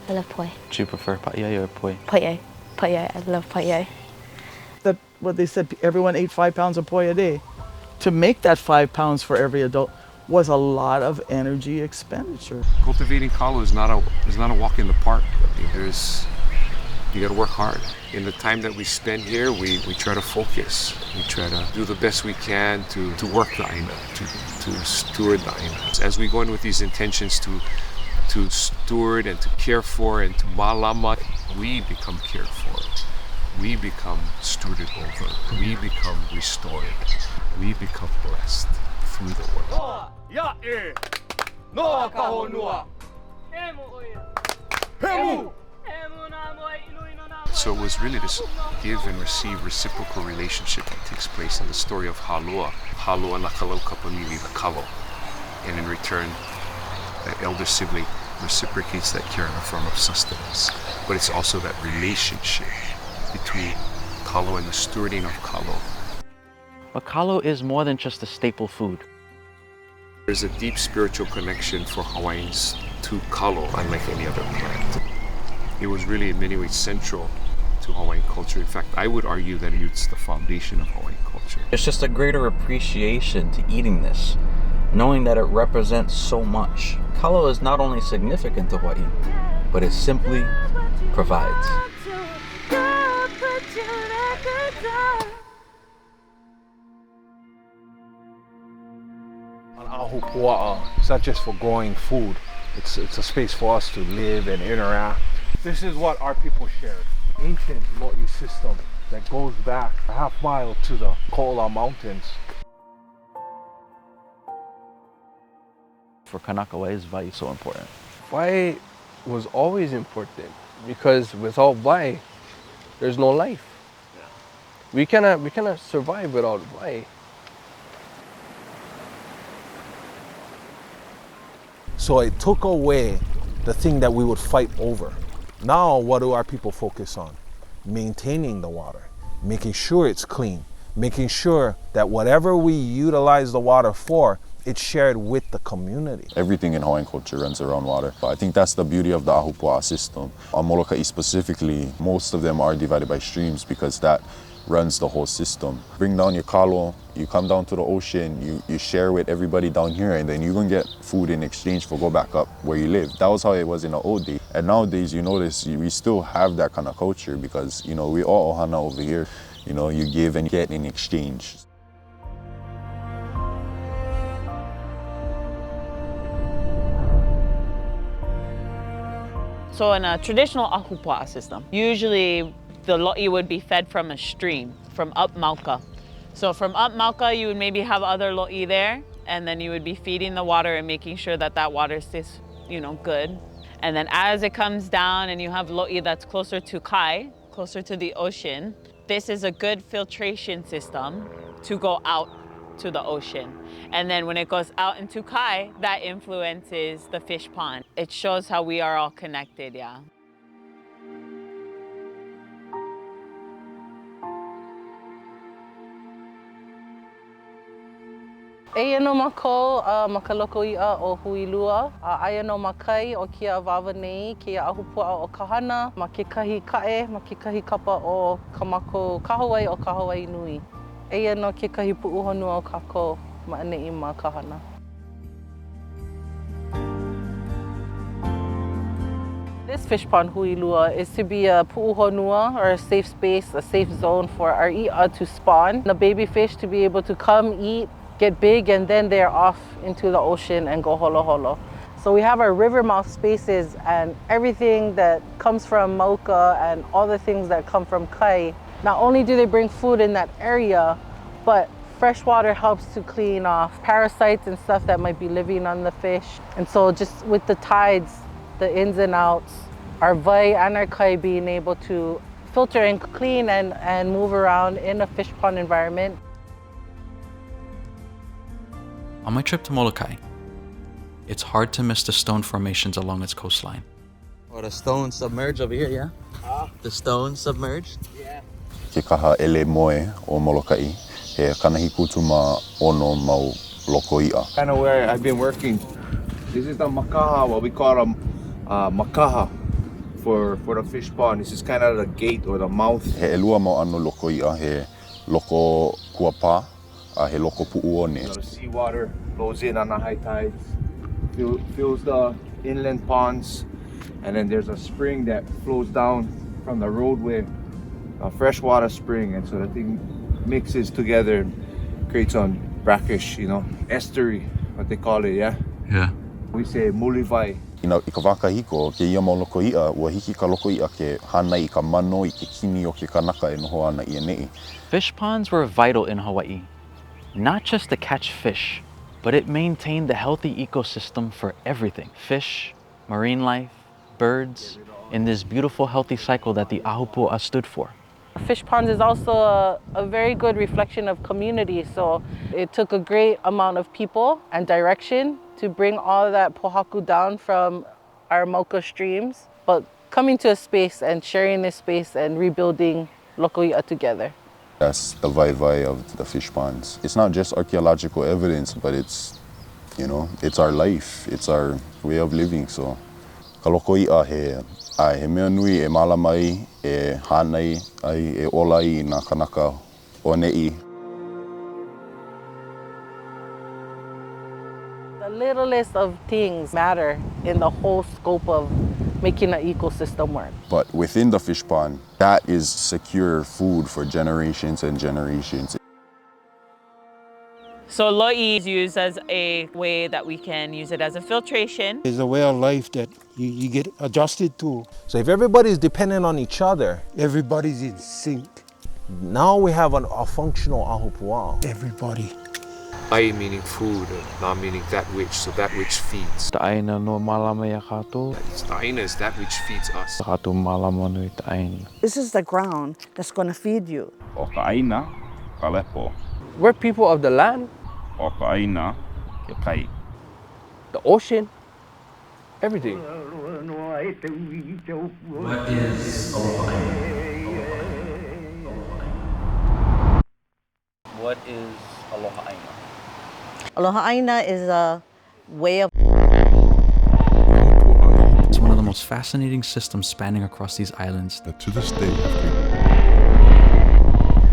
I love poi. Do you prefer pa'iai or poi? Pa'iai. Pa'iai. I love pa'iai. What they said, everyone ate 5 pounds of poi a day. To make that 5 pounds for every adult was a lot of energy expenditure. Cultivating kalo is not a walk in the park. I mean, you gotta work hard. In the time that we spend here, we try to focus. We try to do the best we can to work the Aina, to steward the Aina. As we go in with these intentions to steward and to care for and to malama, we become cared for. We become stewarded over. We become restored. We become blessed through the work. So it was really this give and receive reciprocal relationship that takes place in the story of Halua. Halua Nakalau Kapamili, the kalo. And in return, that elder sibling reciprocates that care in a form of sustenance. But it's also that relationship between kalo and the stewarding of kalo. But kalo is more than just a staple food. There's a deep spiritual connection for Hawaiians to kalo, unlike any other plant. It was really in many ways central to Hawaiian culture. In fact, I would argue that it's the foundation of Hawaiian culture. It's just a greater appreciation to eating this, knowing that it represents so much. Kalo is not only significant to Hawaii, but it simply provides. On Ahupua'a, it's not just for growing food. It's a space for us to live and interact. This is what our people shared. Ancient lo'i system that goes back a half mile to the Ko'ola Mountains. For Kanaka, why is Vai so important? Vai was always important because without Vai, there's no life. We cannot survive without Vai. So it took away the thing that we would fight over. Now, what do our people focus on? Maintaining the water, making sure it's clean, making sure that whatever we utilize the water for, it's shared with the community. Everything in Hawaiian culture runs around water. I think that's the beauty of the Ahupua'a system. On Molokai specifically, most of them are divided by streams because that runs the whole system. Bring down your kalo, you come down to the ocean, you share with everybody down here, and then you're gonna get food in exchange for go back up where you live. That was how it was in the old days. And nowadays, you notice we still have that kind of culture because, you know, we all ohana over here. You know, you give and get in exchange. So in a traditional Ahupua'a system, usually the lo'i would be fed from a stream, from up Maka. So from up Maka, you would maybe have other lo'i there, and then you would be feeding the water and making sure that that water stays, you know, good. And then as it comes down and you have lo'i that's closer to Kai, closer to the ocean, this is a good filtration system to go out to the ocean. And then when it goes out into Kai, that influences the fish pond. It shows how we are all connected, yeah. Eia no mako, makaloko ia o huilua. Aia no makai o kia wawa nei, kia Ahupua'a o kahana, ma ke kahi ka'e, ma ke kahi kapa o kamako kahawai o kahawai nui. Eia no ke kahi pu'uhonua o kako ma'ane'i ma kahana. This fish pond huilua is to be a pu'uhonua, or a safe space, a safe zone for our i'a to spawn. The baby fish to be able to come, eat, get big, and then they're off into the ocean and go holo holo. So we have our river mouth spaces, and everything that comes from Maka and all the things that come from Kai, not only do they bring food in that area, but fresh water helps to clean off parasites and stuff that might be living on the fish. And so just with the tides, the ins and outs, our Vai and our Kai being able to filter and clean and move around in a fish pond environment. On my trip to Molokai, it's hard to miss the stone formations along its coastline. Oh, the stones submerged over here, yeah? The stones submerged? Yeah. Ke kaha ele moe o Molokai, he kanahikutuma ono mau lokoi'a. Kind of where I've been working. This is the makaha, what we call a makaha for the fish pond. This is kind of the gate or the mouth. He elua mau ano lokoi'a, he loko kuapa. He loko pu'uone. The seawater flows in on the high tides, fills the inland ponds, and then there's a spring that flows down from the roadway, a freshwater spring, and so the thing mixes together and creates a brackish, you know, estuary, what they call it, yeah? Yeah. We say mulivai. You know, I ka wakahiko, ke ia mau lokoi'a, ua hiki ka lokoi'a ke hana I ka mano I ke kini o ke kanaka e noho ana I ne'i. Fish ponds were vital in Hawaii. Not just to catch fish, but it maintained the healthy ecosystem for everything. Fish, marine life, birds, in this beautiful, healthy cycle that the Ahupua'a stood for. Fish ponds is also a very good reflection of community. So it took a great amount of people and direction to bring all of that pohaku down from our Maka streams, but coming to a space and sharing this space and rebuilding Lokoi'a together. That's the vai of the fish ponds. It's not just archaeological evidence, but it's, you know, it's our life. It's our way of living. So, ka Lokoi'a he mea nui e malamai, e hanai, ai e olai na Kanaka Maoli. The littlest of things matter in the whole scope of making an ecosystem work. But within the fish pond, that is secure food for generations and generations. So lo'i is used as a way that we can use it as a filtration. It's a way of life that you get adjusted to. So if everybody's dependent on each other, everybody's in sync. Now we have a functional ahupua'a. Everybody. Ai meaning food, na meaning that which, so that which feeds. Ta Aina no malama ya kato. The Aina is that which feeds us. Kato malama nui ta Aina. This is the ground that's going to feed you. O ka Aina, ka lepo. We're people of the land. O ka Aina, ke kai. The ocean, everything. What is Aloha Aina? What is Aloha Aina? Aloha Aina is a way of... It's one of the most fascinating systems spanning across these islands that to this day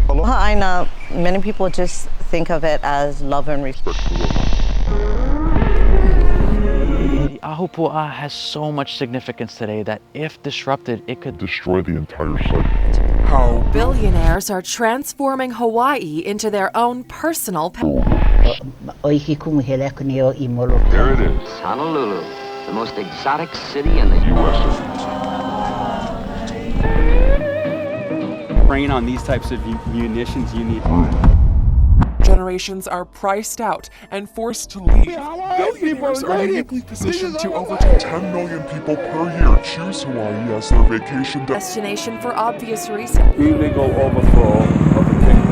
Aloha Aina, many people just think of it as love and respect. The Ahupua'a has so much significance today that if disrupted, it could destroy the entire site. How billionaires are transforming Hawaii into their own personal There it is, Honolulu, the most exotic city in the U.S. Preying on these types of munitions, you need Generations are priced out and forced to leave. Billionaires are uniquely positioned to overtake 10 million people per year choose Hawaii as their vacation destination for obvious reasons. Illegal overthrow of the kingdom.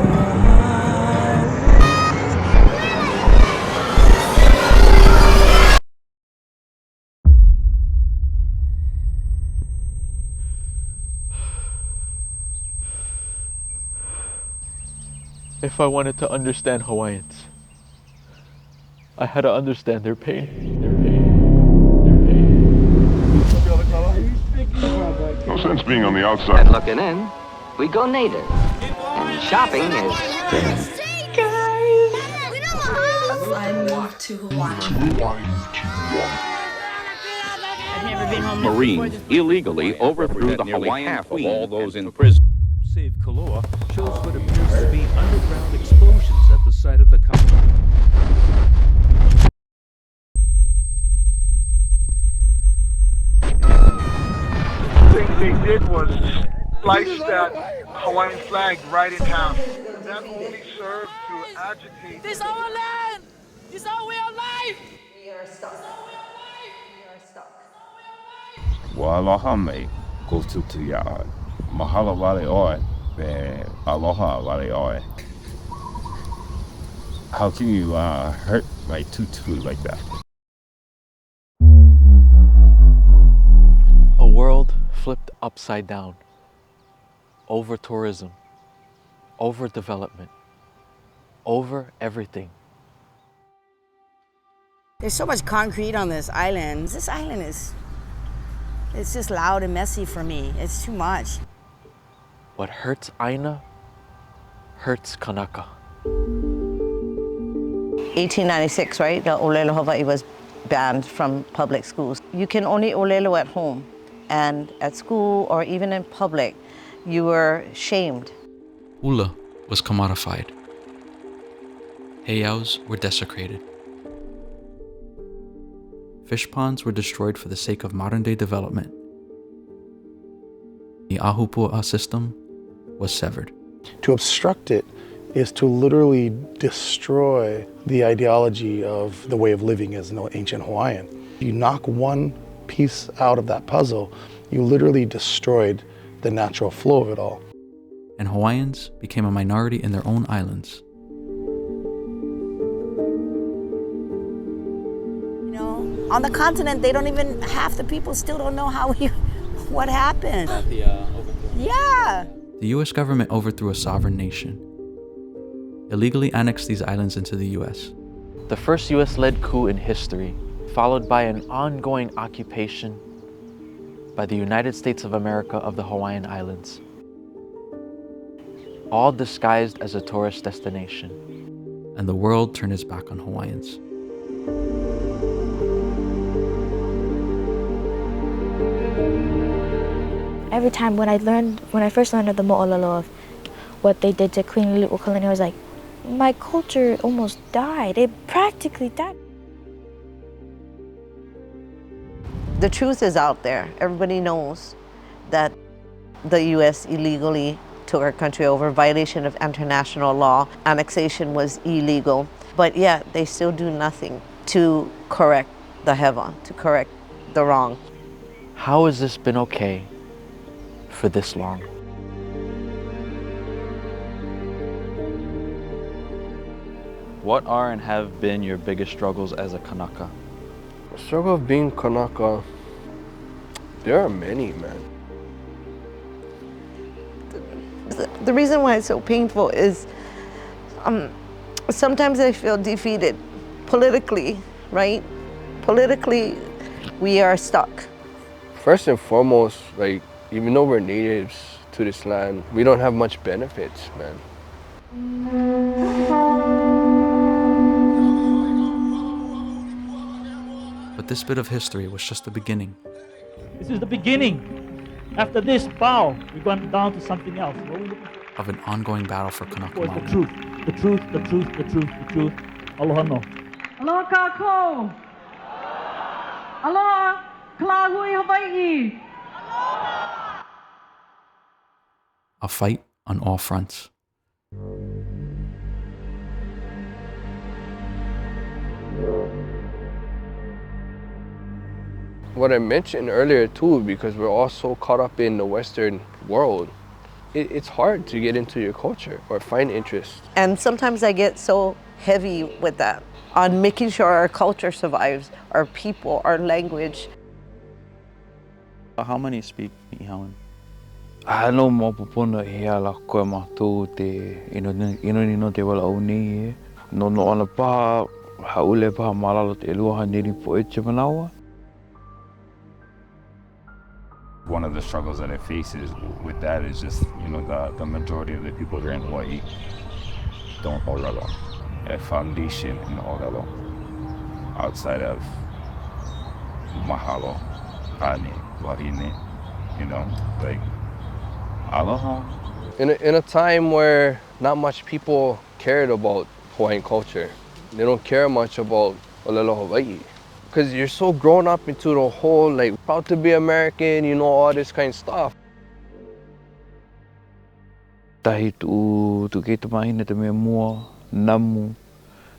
If I wanted to understand Hawaiians, I had to understand their pain. No sense being on the outside. And looking in, we go native. And shopping is... I moved to Hawaii. I've never been home. Marines illegally overthrew the Hawaiian queen. All those in prison. Save Kaloa shows what appears to be underground explosions at the site of the company. The thing they did was slice that Hawaiian flag right in half. That only served to agitate. This is our land! This is our way of life! We are stuck. Wa aloha mai, ko tutu ya'a. Mahalo wale oe, be aloha wale oe. How can you hurt my tutu like that? A world flipped upside down. Over tourism, over development, over everything. There's so much concrete on this island. This island it's just loud and messy for me. It's too much. What hurts Aina hurts Kanaka. 1896, right? The Olelo Hawaii was banned from public schools. You can only olelo at home, and at school or even in public, you were shamed. Hula was commodified. Heiaus were desecrated. Fish ponds were destroyed for the sake of modern-day development. The Ahupua'a system was severed. To obstruct it is to literally destroy the ideology of the way of living as an ancient Hawaiian. You knock one piece out of that puzzle You literally destroyed the natural flow of it all. And Hawaiians became a minority in their own islands. You know, on the continent, they don't even, half the people still don't know what happened. Yeah. The US government overthrew a sovereign nation, illegally annexed these islands into the US. The first US-led coup in history, followed by an ongoing occupation by the United States of America of the Hawaiian Islands, all disguised as a tourist destination. And the world turned its back on Hawaiians. Every time when I first learned of the mo'olelo, of what they did to Queen Lili'uokalani, I was like, my culture almost died. It practically died. The truth is out there. Everybody knows that the US illegally took our country over, violation of international law. Annexation was illegal, but yet they still do nothing to correct the hewa, to correct the wrong. How has this been okay for this long? What are and have been your biggest struggles as a Kanaka? The struggle of being Kanaka, there are many, man. The reason why it's so painful is sometimes I feel defeated politically, right? Politically, we are stuck. First and foremost, like, even though we're natives to this land, we don't have much benefits, man. But this bit of history was just the beginning. This is the beginning. After this, bow, we're going down to something else. What are we looking for? Of an ongoing battle for Kanaka The Maoli. truth, the truth, the truth, the truth, the truth. Aloha no. Aloha kako. Aloha Kalahui Hawaii. A fight on all fronts. What I mentioned earlier too, because we're all so caught up in the Western world, it's hard to get into your culture or find interest. And sometimes I get so heavy with that, on making sure our culture survives, our people, our language. How many speak Ihawan? Ano mo pupuna hiala koe mātou te ino no te wala au nei e. No ana paha, haule paha malalo te elua haneri po e te manawa. One of the struggles that I face is with that is just, the majority of the people here in Hawaii don't olelo. A foundation in olelo outside of mahalo, ane, wahine, like aloha. In a time where not much people cared about Hawaiian culture, they don't care much about olelo Hawaii. Because you're so grown up into the whole, like, proud to be American, all this kind of stuff. Tahi tu kei te mahina te mea mua, namu,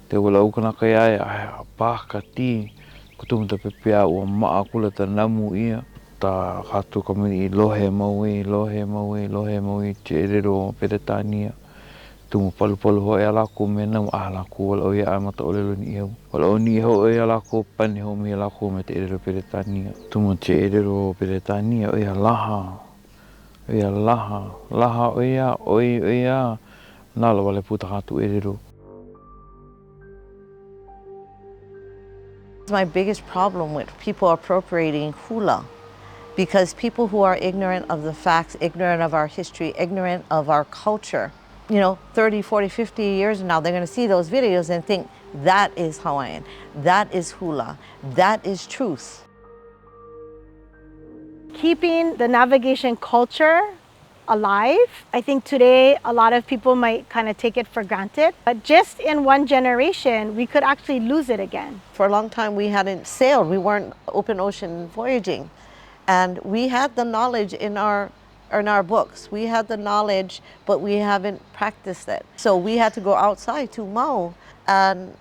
te wala ukanaka ai, pāka ti, kutumu te pepea ua maa kula ta namu ia, ta hatu kamini lohe maui, te erero Peretania. Tumu palu ho e alako me namu alako wala o ia amata olelo ni iau. Wala o ni ho e alako pani ho me alako me te erero Peretania. Tumu te erero Peretania o ia laha. O ia laha. Laha o ia. Nala wale puta hatu erero. My biggest problem with people appropriating hula, because people who are ignorant of the facts, ignorant of our history, ignorant of our culture, 30, 40, 50 years now, they're going to see those videos and think that is Hawaiian, that is hula, that is truth. Keeping the navigation culture alive. I think today a lot of people might kind of take it for granted, but just in one generation, we could actually lose it again. For a long time, we hadn't sailed, we weren't open ocean voyaging, and we had the knowledge in our books. We had the knowledge, but we haven't practiced it. So we had to go outside to Mau and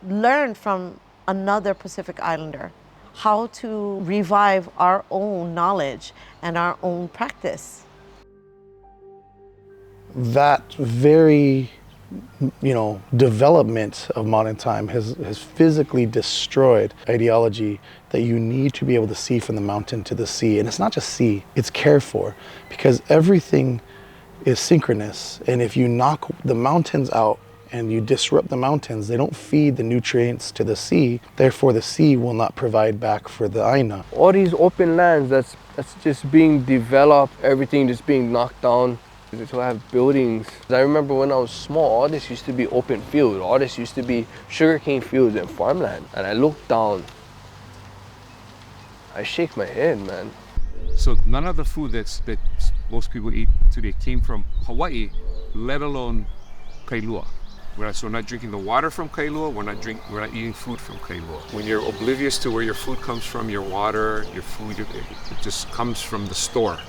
learn from another Pacific Islander how to revive our own knowledge and our own practice. That very, development of modern time has physically destroyed ideology that you need to be able to see from the mountain to the sea. And it's not just see, it's cared for, because everything is synchronous. And if you knock the mountains out and you disrupt the mountains, they don't feed the nutrients to the sea. Therefore, the sea will not provide back for the Aina. All these open lands that's just being developed, everything just being knocked down. To have buildings. I remember when I was small, all this used to be open field. All this used to be sugarcane fields and farmland. And I look down, I shake my head, man. So none of the food that most people eat today came from Hawaii, let alone Kailua. So we're not drinking the water from Kailua, we're not eating food from Kailua. When you're oblivious to where your food comes from, your water, your food, it just comes from the store.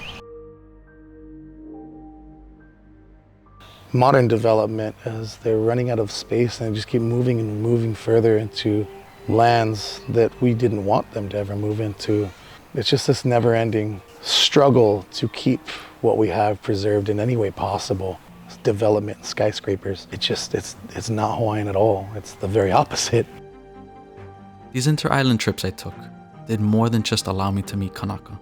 Modern development, as they're running out of space and just keep moving and moving further into lands that we didn't want them to ever move into. It's just this never-ending struggle to keep what we have preserved in any way possible. Development, skyscrapers, it's not Hawaiian at all. It's the very opposite. These inter-island trips I took did more than just allow me to meet Kanaka,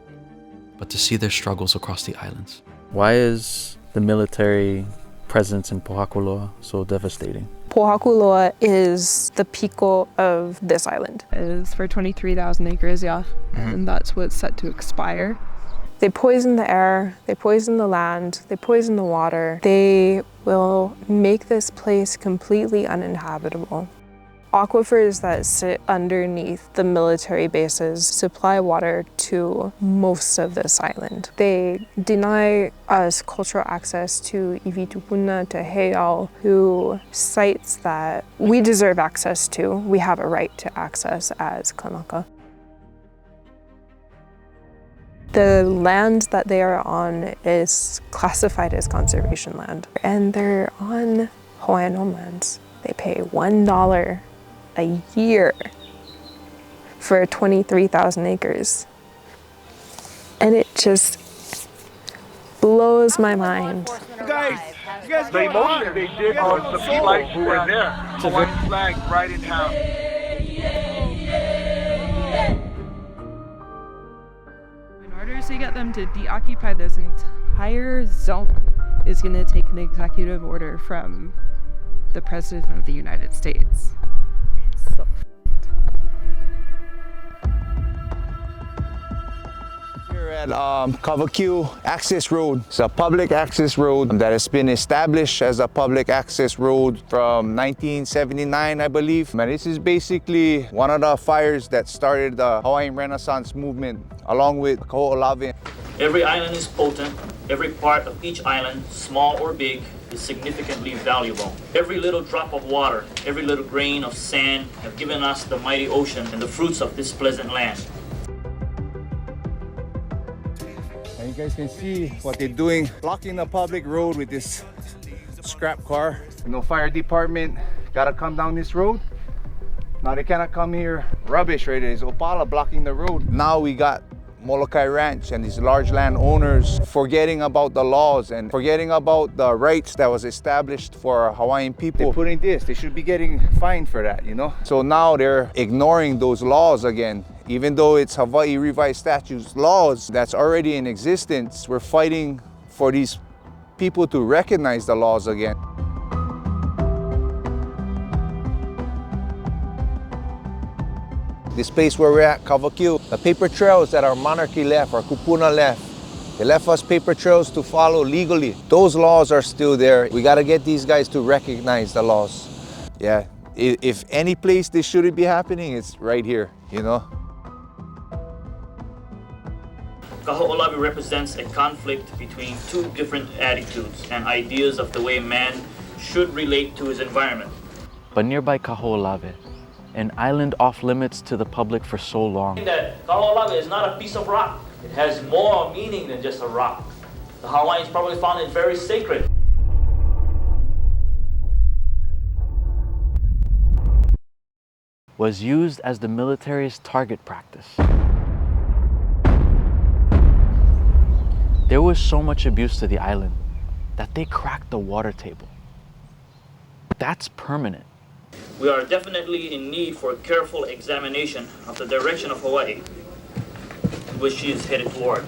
but to see their struggles across the islands. Why is the military presence in Pohakuloa so devastating? Pohakuloa is the piko of this island. It is for 23,000 acres, yeah, and that's what's set to expire. They poison the air, they poison the land, they poison the water. They will make this place completely uninhabitable. Aquifers that sit underneath the military bases supply water to most of this island. They deny us cultural access to Iwitupuna, to Heiau, who sites that we deserve access to, we have a right to access as Kanaka. The land that they are on is classified as conservation land, and they're on Hawaiian homelands. They pay $1 a year for 23,000 acres. And it just blows my mind. The emotion they did was the people who were there. Hawaiian flag right in town. In order to get them to deoccupy this entire zone is going to take an executive order from the President of the United States. So We're at Kavakio Access Road. It's a public access road that has been established as a public access road from 1979, I believe. And this is basically one of the fires that started the Hawaiian Renaissance movement, along with Kaho'olawe. Every island is potent. Every part of each island, small or big, is significantly valuable. Every little drop of water, every little grain of sand have given us the mighty ocean and the fruits of this pleasant land. And you guys can see what they're doing, blocking the public road with this scrap car. No fire department, gotta come down this road. Now they cannot come here. Rubbish right there. There's Opala blocking the road. Now we got Molokai Ranch and these large landowners forgetting about the laws and forgetting about the rights that was established for Hawaiian people. They're putting this, they should be getting fined for that, you know? So now they're ignoring those laws again. Even though it's Hawaii Revised Statutes laws that's already in existence, we're fighting for these people to recognize the laws again. This place where we're at, Kavakio, the paper trails that our monarchy left, our kupuna left, they left us paper trails to follow legally. Those laws are still there. We gotta get these guys to recognize the laws. Yeah, if any place this shouldn't be happening, it's right here, you know? Kaho'olawe represents a conflict between two different attitudes and ideas of the way man should relate to his environment. But nearby Kaho'olawe, an island off limits to the public for so long. That Kaho'olawe is not a piece of rock. It has more meaning than just a rock. The Hawaiians probably found it very sacred. Was used as the military's target practice. There was so much abuse to the island that they cracked the water table. That's permanent. We are definitely in need for a careful examination of the direction of Hawaii, which she is headed toward.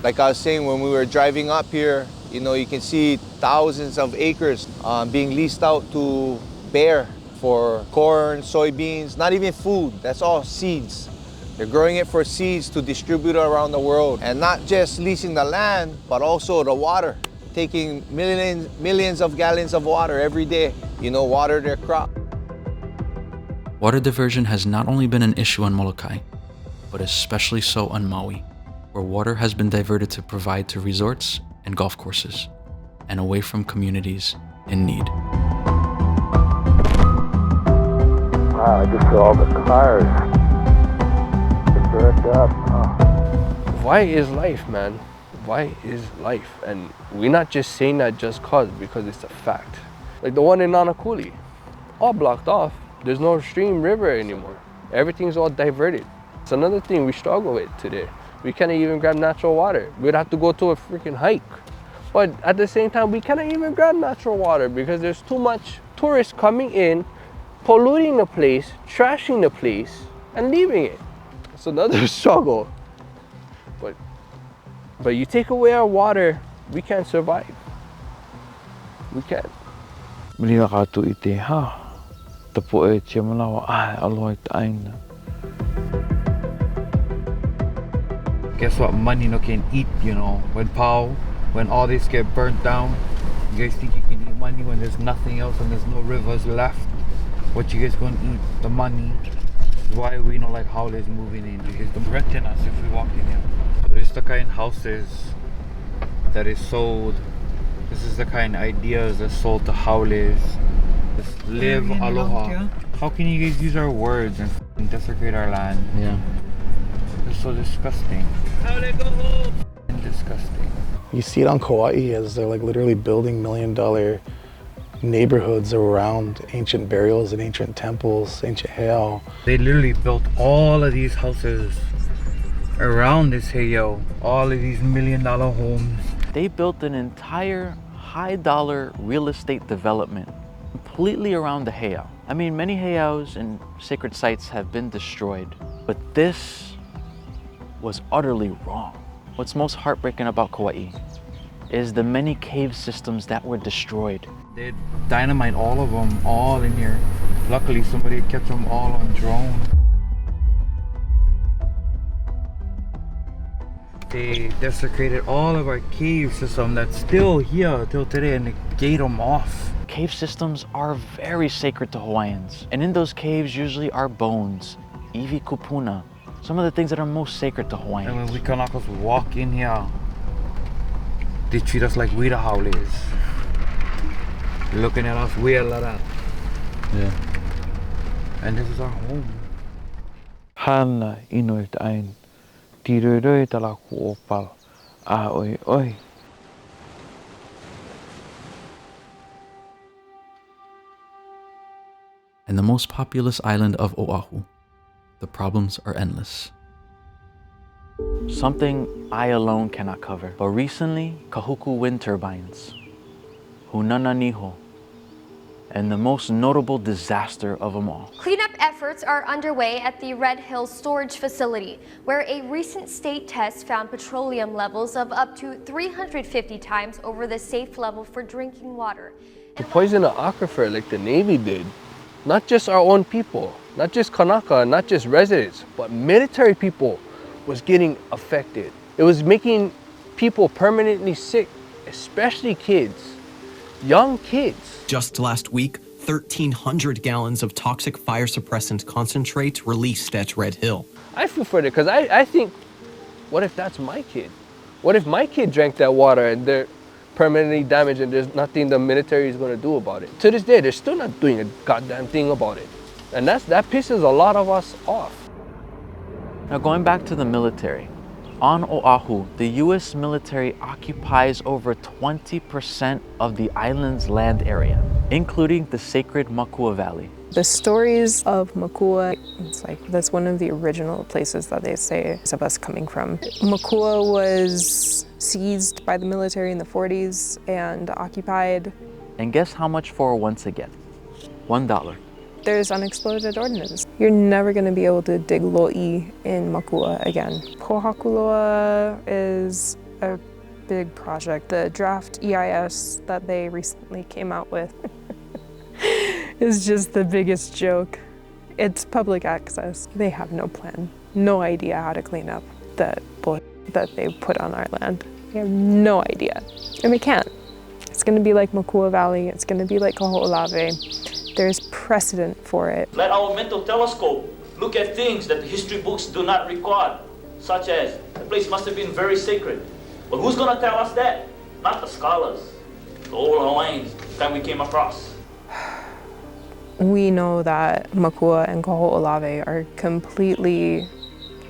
Like I was saying, when we were driving up here, you know, you can see thousands of acres being leased out to Bear for corn, soybeans, not even food, that's all seeds. They're growing it for seeds to distribute around the world. And not just leasing the land, but also the water. Taking millions of gallons of water every day, you know, water their crop. Water diversion has not only been an issue on Molokai, but especially so on Maui, where water has been diverted to provide to resorts and golf courses, and away from communities in need. Wow, I just saw all the cars get burned up. Why is life, man? Why is life? And we're not just saying that just because it's a fact. Like the one in Nanakuli, all blocked off. There's no stream, river anymore. Everything's all diverted. It's another thing we struggle with today. We can't even grab natural water. We'd have to go to a freaking hike. But at the same time, we cannot even grab natural water because there's too much tourists coming in, polluting the place, trashing the place, and leaving it. It's another struggle. But you take away our water, we can't survive. We can't. Mili ka tu ite ha. Tapo e tia malawa aloha ta Aina. Guess what? Money no can eat, you know. When all this get burnt down, you guys think you can eat money when there's nothing else and there's no rivers left? What you guys gonna eat? The money. This is why we know like howlers moving in, because they're threaten us if we walk in here. So this is the kind of houses that is sold. This is the kind of ideas that sold to howlers. Just live aloha. How can you guys use our words and desecrate our land? Yeah. It's so disgusting. And disgusting. You see it on Kauai as they're like literally building $1 million neighborhoods around ancient burials and ancient temples, ancient heiau. They literally built all of these houses around this heiau, all of these $1 million homes. They built an entire high-dollar real estate development completely around the heiau. I mean, many heiaus and sacred sites have been destroyed, but this was utterly wrong. What's most heartbreaking about Kauai is the many cave systems that were destroyed. They dynamite all of them, all in here. Luckily, somebody kept them all on drone. They desecrated all of our cave system that's still here till today, and they gate them off. Cave systems are very sacred to Hawaiians, and in those caves usually are bones, iwi kupuna, some of the things that are most sacred to Hawaiians. And when we Kanakas walk in here, they treat us like we the howlers. Looking at us weird like that. Yeah. And this is our home. Hana ino te Aina. Tiroi talaku opal. Oi oi. And the most populous island of Oahu, the problems are endless. Something I alone cannot cover, but recently, kahuku wind turbines, hunana niho, and the most notable disaster of them all. Cleanup efforts are underway at the Red Hills storage facility, where a recent state test found petroleum levels of up to 350 times over the safe level for drinking water. To poison an aquifer like the Navy did, not just our own people, not just Kanaka, not just residents, but military people was getting affected. It was making people permanently sick, especially kids, young kids. Just last week, 1,300 gallons of toxic fire suppressant concentrate released at Red Hill. I feel for it because I think, what if that's my kid? What if my kid drank that water and they're permanently damaged and there's nothing the military is going to do about it? To this day, they're still not doing a goddamn thing about it. And that pisses a lot of us off. Now going back to the military, on Oahu, the US military occupies over 20% of the island's land area, including the sacred Makua Valley. The stories of Makua, it's like that's one of the original places that they say of us coming from. Makua was seized by the military in the 40s and occupied. And guess how much for once again? $1. There's unexploded ordnance. You're never going to be able to dig lo'i in Makua again. Pohakuloa is a big project. The draft EIS that they recently came out with is just the biggest joke. It's public access. They have no plan, no idea how to clean up that they put on our land. They have no idea, and they can't. It's going to be like Makua Valley. It's going to be like Kaho'olawe. There's precedent for it. Let our mental telescope look at things that the history books do not record, such as the place must have been very sacred. But who's going to tell us that? Not the scholars, the old Hawaiians that we came across. We know that Makua and Kaho'olawe are completely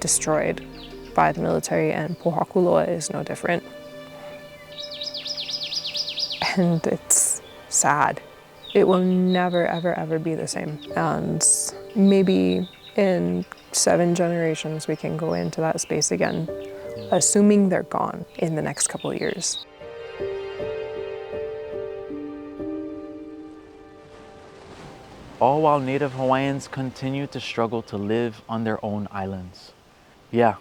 destroyed by the military, and Pohakuloa is no different. And it's sad. It will never, ever, ever be the same. And maybe in 7 generations we can go into that space again, assuming they're gone in the next couple of years. All while Native Hawaiians continue to struggle to live on their own islands. Yeah,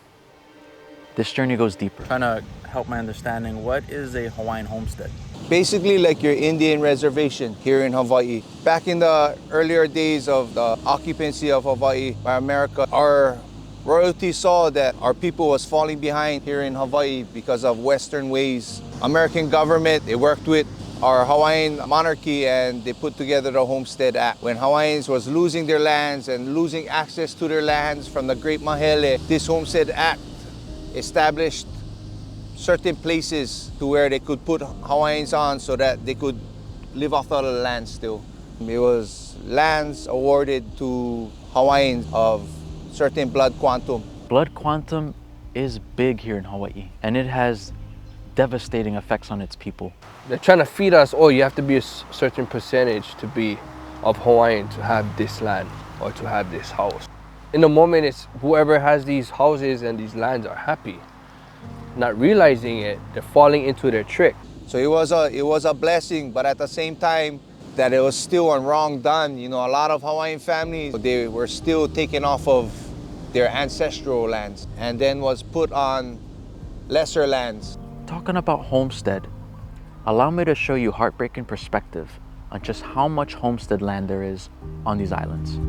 this journey goes deeper. Trying to help my understanding, what is a Hawaiian homestead? Basically like your Indian reservation here in Hawaii. Back in the earlier days of the occupancy of Hawaii by America, our royalty saw that our people was falling behind here in Hawaii because of Western ways. American government, they worked with our Hawaiian monarchy and they put together the Homestead Act. When Hawaiians was losing their lands and losing access to their lands from the Great Mahele, this Homestead Act established certain places to where they could put Hawaiians on so that they could live off of the land still. It was lands awarded to Hawaiians of certain blood quantum. Blood quantum is big here in Hawaii, and it has devastating effects on its people. They're trying to feed us, oh, you have to be a certain percentage to be of Hawaiian to have this land or to have this house. In the moment, it's whoever has these houses and these lands are happy. Not realizing it, they're falling into their trick. So it was a blessing, but at the same time, that it was still a wrong done. You know, a lot of Hawaiian families, they were still taken off of their ancestral lands and then was put on lesser lands. Talking about homestead, allow me to show you heartbreaking perspective on just how much homestead land there is on these islands.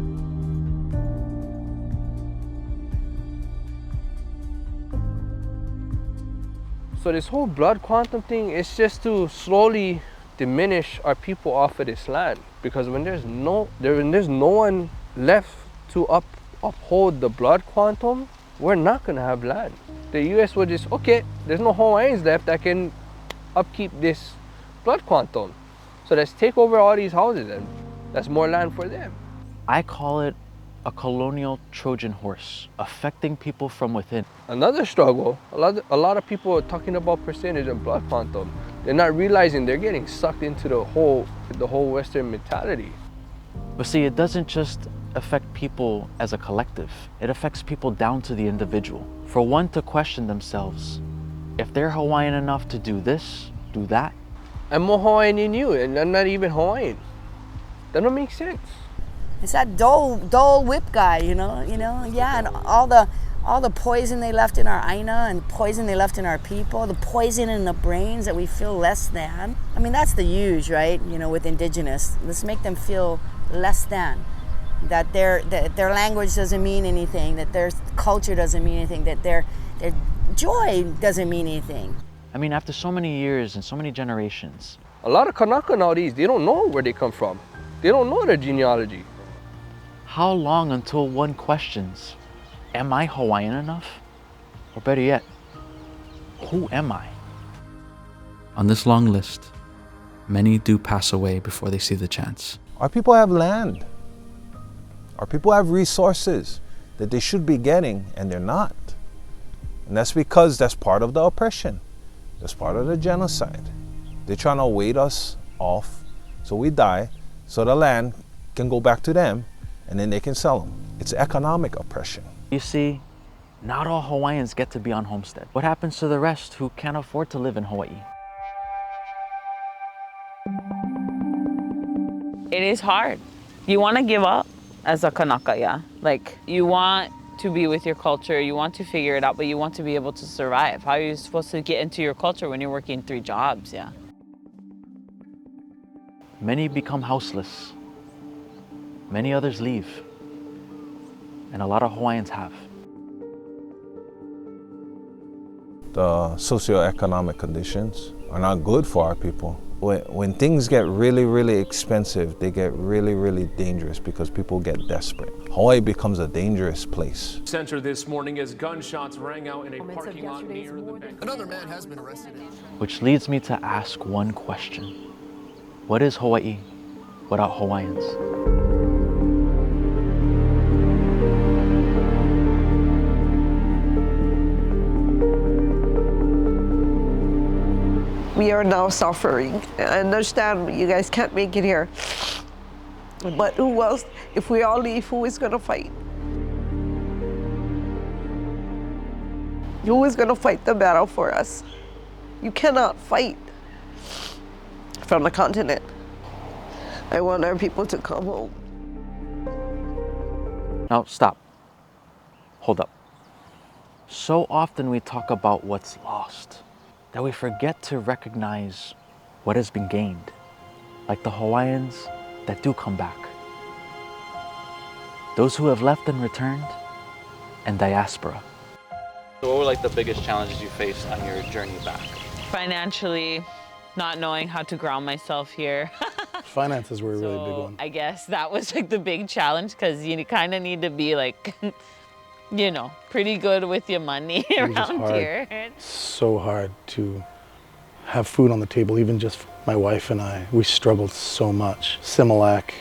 So this whole blood quantum thing is just to slowly diminish our people off of this land, because when there's no one left to uphold the blood quantum, we're not gonna have land. The US will just, okay, there's no Hawaiians left that can upkeep this blood quantum. So let's take over all these houses and that's more land for them. I call it a colonial Trojan horse, affecting people from within. Another struggle, a lot of people are talking about percentage of blood quantum. They're not realizing they're getting sucked into the whole Western mentality. But see, it doesn't just affect people as a collective. It affects people down to the individual. For one to question themselves, if they're Hawaiian enough to do this, do that. I'm more Hawaiian than you, and I'm not even Hawaiian. That don't make sense. It's that Dole whip guy, you know, yeah, and all the poison they left in our Aina and poison they left in our people, the poison in the brains that we feel less than. I mean, that's the huge, right? You know, with indigenous, let's make them feel less than. That their language doesn't mean anything, that their culture doesn't mean anything, that their joy doesn't mean anything. I mean, after so many years and so many generations. A lot of Kanaka nowadays, they don't know where they come from. They don't know their genealogy. How long until one questions, am I Hawaiian enough? Or better yet, who am I? On this long list, many do pass away before they see the chance. Our people have land. Our people have resources that they should be getting, and they're not. And that's because that's part of the oppression. That's part of the genocide. They're trying to weight us off so we die, so the land can go back to them and then they can sell them. It's economic oppression. You see, not all Hawaiians get to be on homestead. What happens to the rest who can't afford to live in Hawaii? It is hard. You want to give up as a Kanaka, yeah? Like, you want to be with your culture, you want to figure it out, but you want to be able to survive. How are you supposed to get into your culture when you're working 3 jobs, yeah? Many become houseless. Many others leave. And a lot of Hawaiians have. The socioeconomic conditions are not good for our people. When things get really, really expensive, they get really, really dangerous because people get desperate. Hawaii becomes a dangerous place. Center this morning as gunshots rang out in a parking lot near the bank. Another man has been arrested. Which leads me to ask one question. What is Hawaii without Hawaiians? We are now suffering. I understand you guys can't make it here. But who else? If we all leave, who is gonna fight? Who is gonna fight the battle for us? You cannot fight from the continent. I want our people to come home. Now, stop. Hold up. So often we talk about what's lost, that we forget to recognize what has been gained, like the Hawaiians that do come back, those who have left and returned, and diaspora. So what were like the biggest challenges you faced on your journey back? Financially, not knowing how to ground myself here. Finances were a really big one. I guess that was like the big challenge, because you kind of need to be like, you know, pretty good with your money around here. So hard to have food on the table, even just my wife and I. We struggled so much. Similac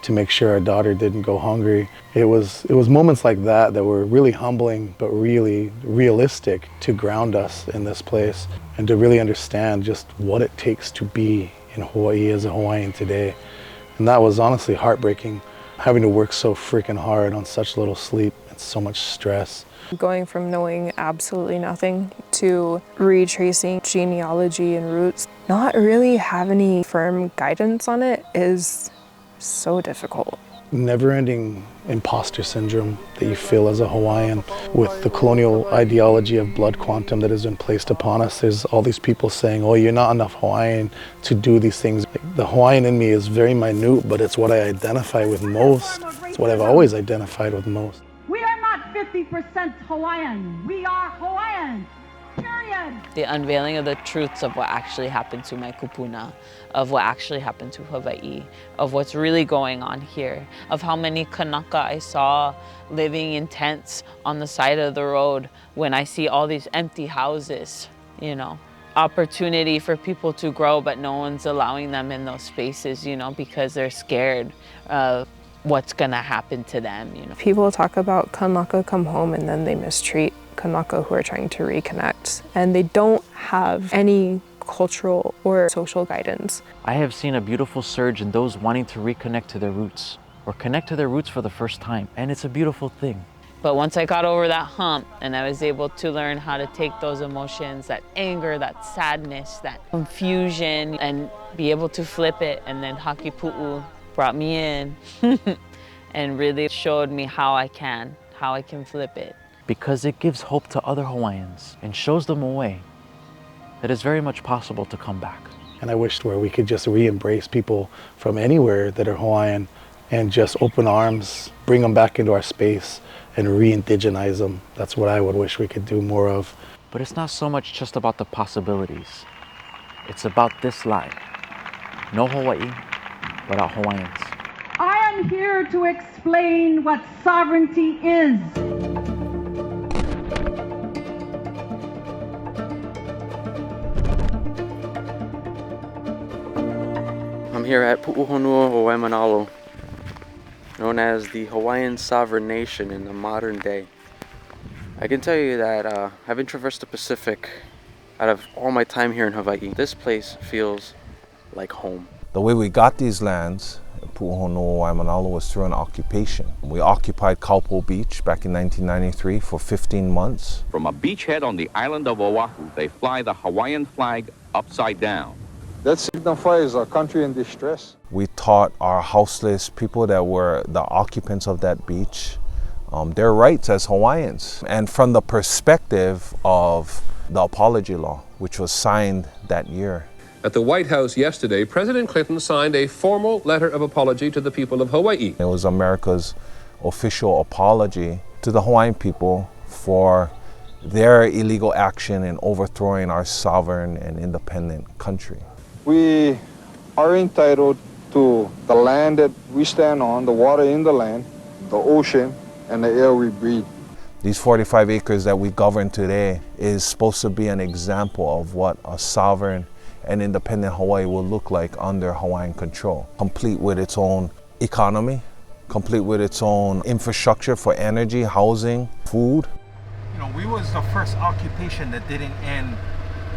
to make sure our daughter didn't go hungry. It was moments like that that were really humbling, but really realistic to ground us in this place and to really understand just what it takes to be in Hawaii as a Hawaiian today. And that was honestly heartbreaking, having to work so freaking hard on such little sleep and so much stress. Going from knowing absolutely nothing to retracing genealogy and roots, not really have any firm guidance on it is so difficult. Never-ending imposter syndrome that you feel as a Hawaiian with the colonial ideology of blood quantum that has been placed upon us. There's all these people saying, oh, you're not enough Hawaiian to do these things. The Hawaiian in me is very minute, but it's what I identify with most. It's what I've always identified with most. We are not 50% Hawaiian. We are Hawaiian. Period. The unveiling of the truths of what actually happened to my kupuna, of what actually happened to Hawaii, of what's really going on here, of how many Kanaka I saw living in tents on the side of the road when I see all these empty houses, you know. Opportunity for people to grow, but no one's allowing them in those spaces, you know, because they're scared of what's gonna happen to them, you know. People talk about Kanaka come home and then they mistreat Kanaka who are trying to reconnect, and they don't have any cultural or social guidance. I have seen a beautiful surge in those wanting to reconnect to their roots or connect to their roots for the first time, and it's a beautiful thing. But once I got over that hump and I was able to learn how to take those emotions, that anger, that sadness, that confusion, and be able to flip it, and then Hakipu'u brought me in and really showed me how I can flip it. Because it gives hope to other Hawaiians and shows them a way that it's very much possible to come back. And I wished where we could just re-embrace people from anywhere that are Hawaiian and just open arms, bring them back into our space and re-indigenize them. That's what I would wish we could do more of. But it's not so much just about the possibilities. It's about this line. No Hawaii without Hawaiians. I am here to explain what sovereignty is. I'm here at Pu'uhonua o Waimanalo, known as the Hawaiian sovereign nation in the modern day. I can tell you that having traversed the Pacific out of all my time here in Hawaii, this place feels like home. The way we got these lands, Pu'uhono Waimanalo, was through an occupation. We occupied Kaupo Beach back in 1993 for 15 months. From a beachhead on the island of Oahu, they fly the Hawaiian flag upside down. That signifies a country in distress. We taught our houseless people that were the occupants of that beach their rights as Hawaiians. And from the perspective of the apology law, which was signed that year. At the White House yesterday, President Clinton signed a formal letter of apology to the people of Hawaii. It was America's official apology to the Hawaiian people for their illegal action in overthrowing our sovereign and independent country. We are entitled to the land that we stand on, the water in the land, the ocean, and the air we breathe. These 45 acres that we govern today is supposed to be an example of what a sovereign and independent Hawaii will look like under Hawaiian control, complete with its own economy, complete with its own infrastructure for energy, housing, food. You know, we was the first occupation that didn't end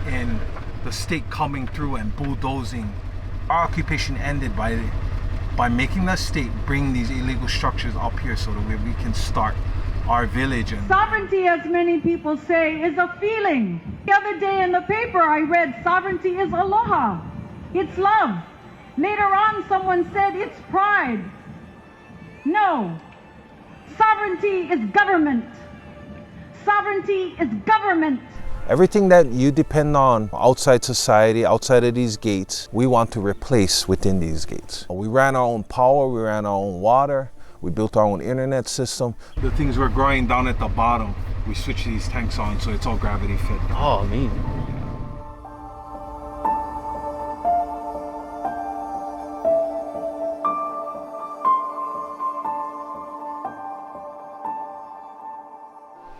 in the state coming through and bulldozing. Our occupation ended by making the state bring these illegal structures up here so that we can start our village. And sovereignty, as many people say, is a feeling. The other day in the paper I read sovereignty is aloha. It's love. Later on someone said it's pride. No. Sovereignty is government. Sovereignty is government. Everything that you depend on outside society, outside of these gates, we want to replace within these gates. We ran our own power, we ran our own water, we built our own internet system. The things we're growing down at the bottom, we switch these tanks on so it's all gravity fed. Oh, amazing.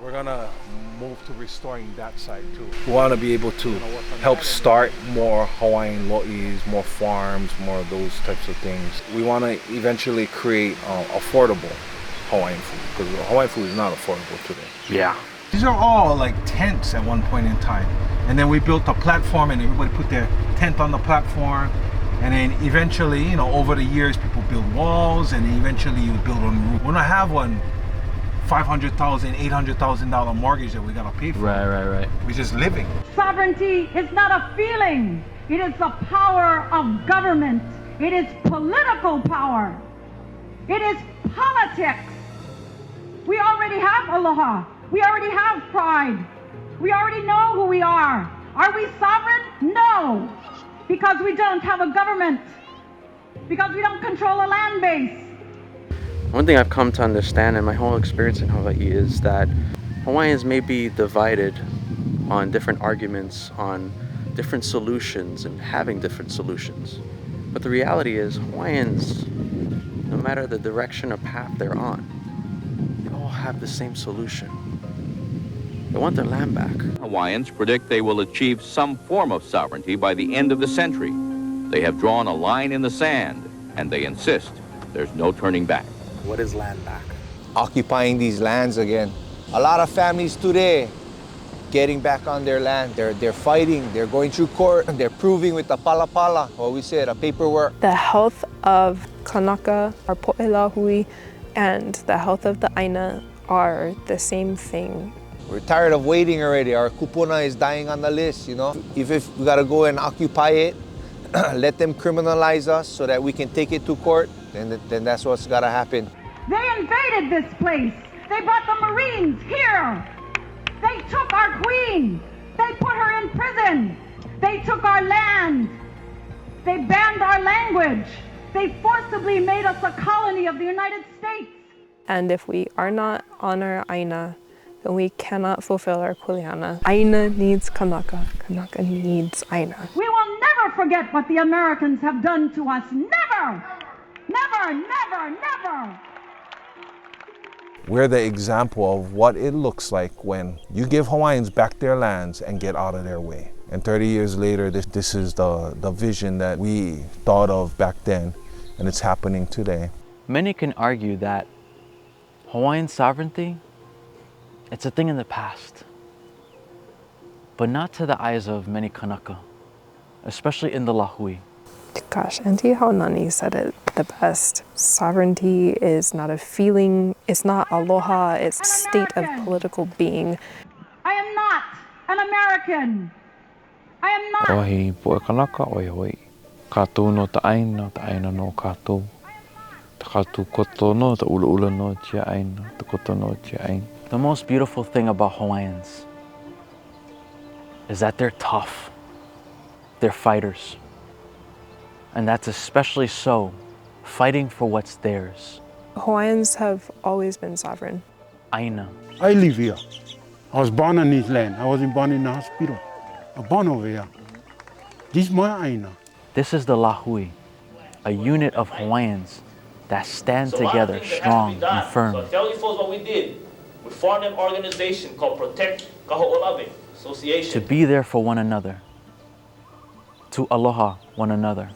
We're gonna move to restoring that side too. We want to be able to help start more Hawaiian lo'is, more farms, more of those types of things. We want to eventually create affordable Hawaiian food, because Hawaiian food is not affordable today. Yeah. These are all like tents at one point in time. And then we built a platform and everybody put their tent on the platform. And then eventually, you know, over the years, people build walls and eventually you build on the roof. We don't have one $500,000, $800,000 mortgage that we gotta pay for. Right. We're just living. Sovereignty is not a feeling. It is the power of government. It is political power. It is politics. We already have aloha. We already have pride. We already know who we are. Are we sovereign? No. Because we don't have a government. Because we don't control a land base. One thing I've come to understand in my whole experience in Hawaii is that Hawaiians may be divided on different arguments, on different solutions, and having different solutions. But the reality is Hawaiians, no matter the direction or path they're on, they all have the same solution. They want their land back. Hawaiians predict they will achieve some form of sovereignty by the end of the century. They have drawn a line in the sand, and they insist there's no turning back. What is land back? Occupying these lands again. A lot of families today getting back on their land. They're fighting, they're going through court, they're proving with the palapala, what we said, a paperwork. The health of Kanaka, our po'elahui, and the health of the Aina are the same thing. We're tired of waiting already. Our kupuna is dying on the list, you know. If we gotta go and occupy it, let them criminalize us so that we can take it to court, then that's what's gotta happen. They invaded this place. They brought the Marines here. They took our queen. They put her in prison. They took our land. They banned our language. They forcibly made us a colony of the United States. And if we are not on our Aina, then we cannot fulfill our kuleana. Aina needs Kanaka. Kanaka needs Aina. We will never forget what the Americans have done to us. Never! Never, never, never! We're the example of what it looks like when you give Hawaiians back their lands and get out of their way. And 30 years later, this is the vision that we thought of back then, and it's happening today. Many can argue that Hawaiian sovereignty, it's a thing in the past, but not to the eyes of many Kanaka, especially in the Lahui. Gosh, Auntie Haunani said it the best. Sovereignty is not a feeling, it's not aloha, it's a state of political being. I am not an American. I am not. Ohi po e Kanaka oi hoi. Kātou no ta Aina no kātou. Ta kātou koto no ta ula no tia Aina, ta koto no tia Aina. The most beautiful thing about Hawaiians is that they're tough. They're fighters. And that's especially so, fighting for what's theirs. Hawaiians have always been sovereign. Aina. I live here. I was born on this land. I wasn't born in the hospital. I was born over here. This is my Aina. This is the Lahui, a unit of Hawaiians that stand together strong and firm. So I'll tell you folks what we did. We formed an organization called Protect Kaho'olawe Association. To be there for one another, to aloha one another,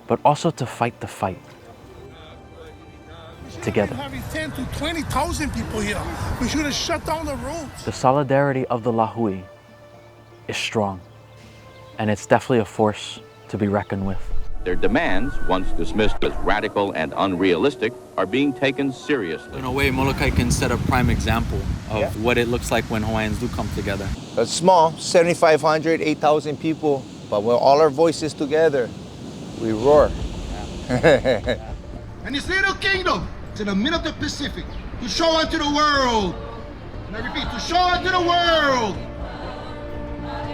but also to fight the fight together. Having 10 to 20,000 people here. We should have shut down the roads. The solidarity of the Lahui is strong, and it's definitely a force to be reckoned with. Their demands, once dismissed as radical and unrealistic, are being taken seriously. In a way, Molokai can set a prime example of what it looks like when Hawaiians do come together. It's small, 7,500, 8,000 people, but with all our voices together, we roar. And this little kingdom is in the middle of the Pacific to show unto the world, and I repeat, to show unto the world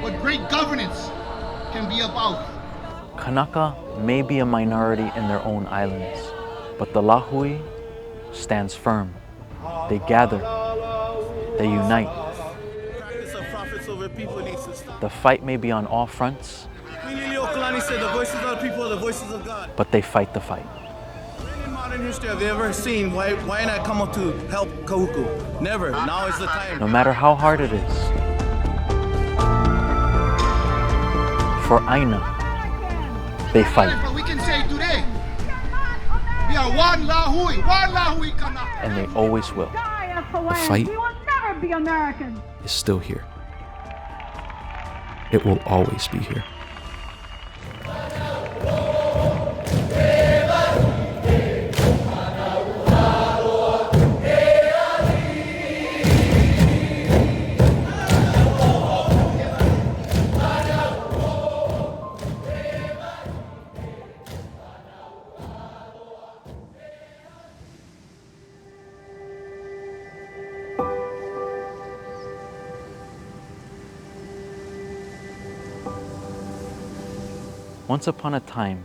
what great governance can be about. Kanaka may be a minority in their own islands, but the Lahui stands firm. They gather, they unite. The fight may be on all fronts, said the voices of the people are the voices of God. but they fight the fight. In modern history, have you ever seen why not come up to help Kahuku? Never. Now is the time. No matter how hard it is. For Aina, they fight. But we can say today, we are one Lahui Kanaka. And they always will. The fight We will never be American. is still here. It will always be here. Once upon a time,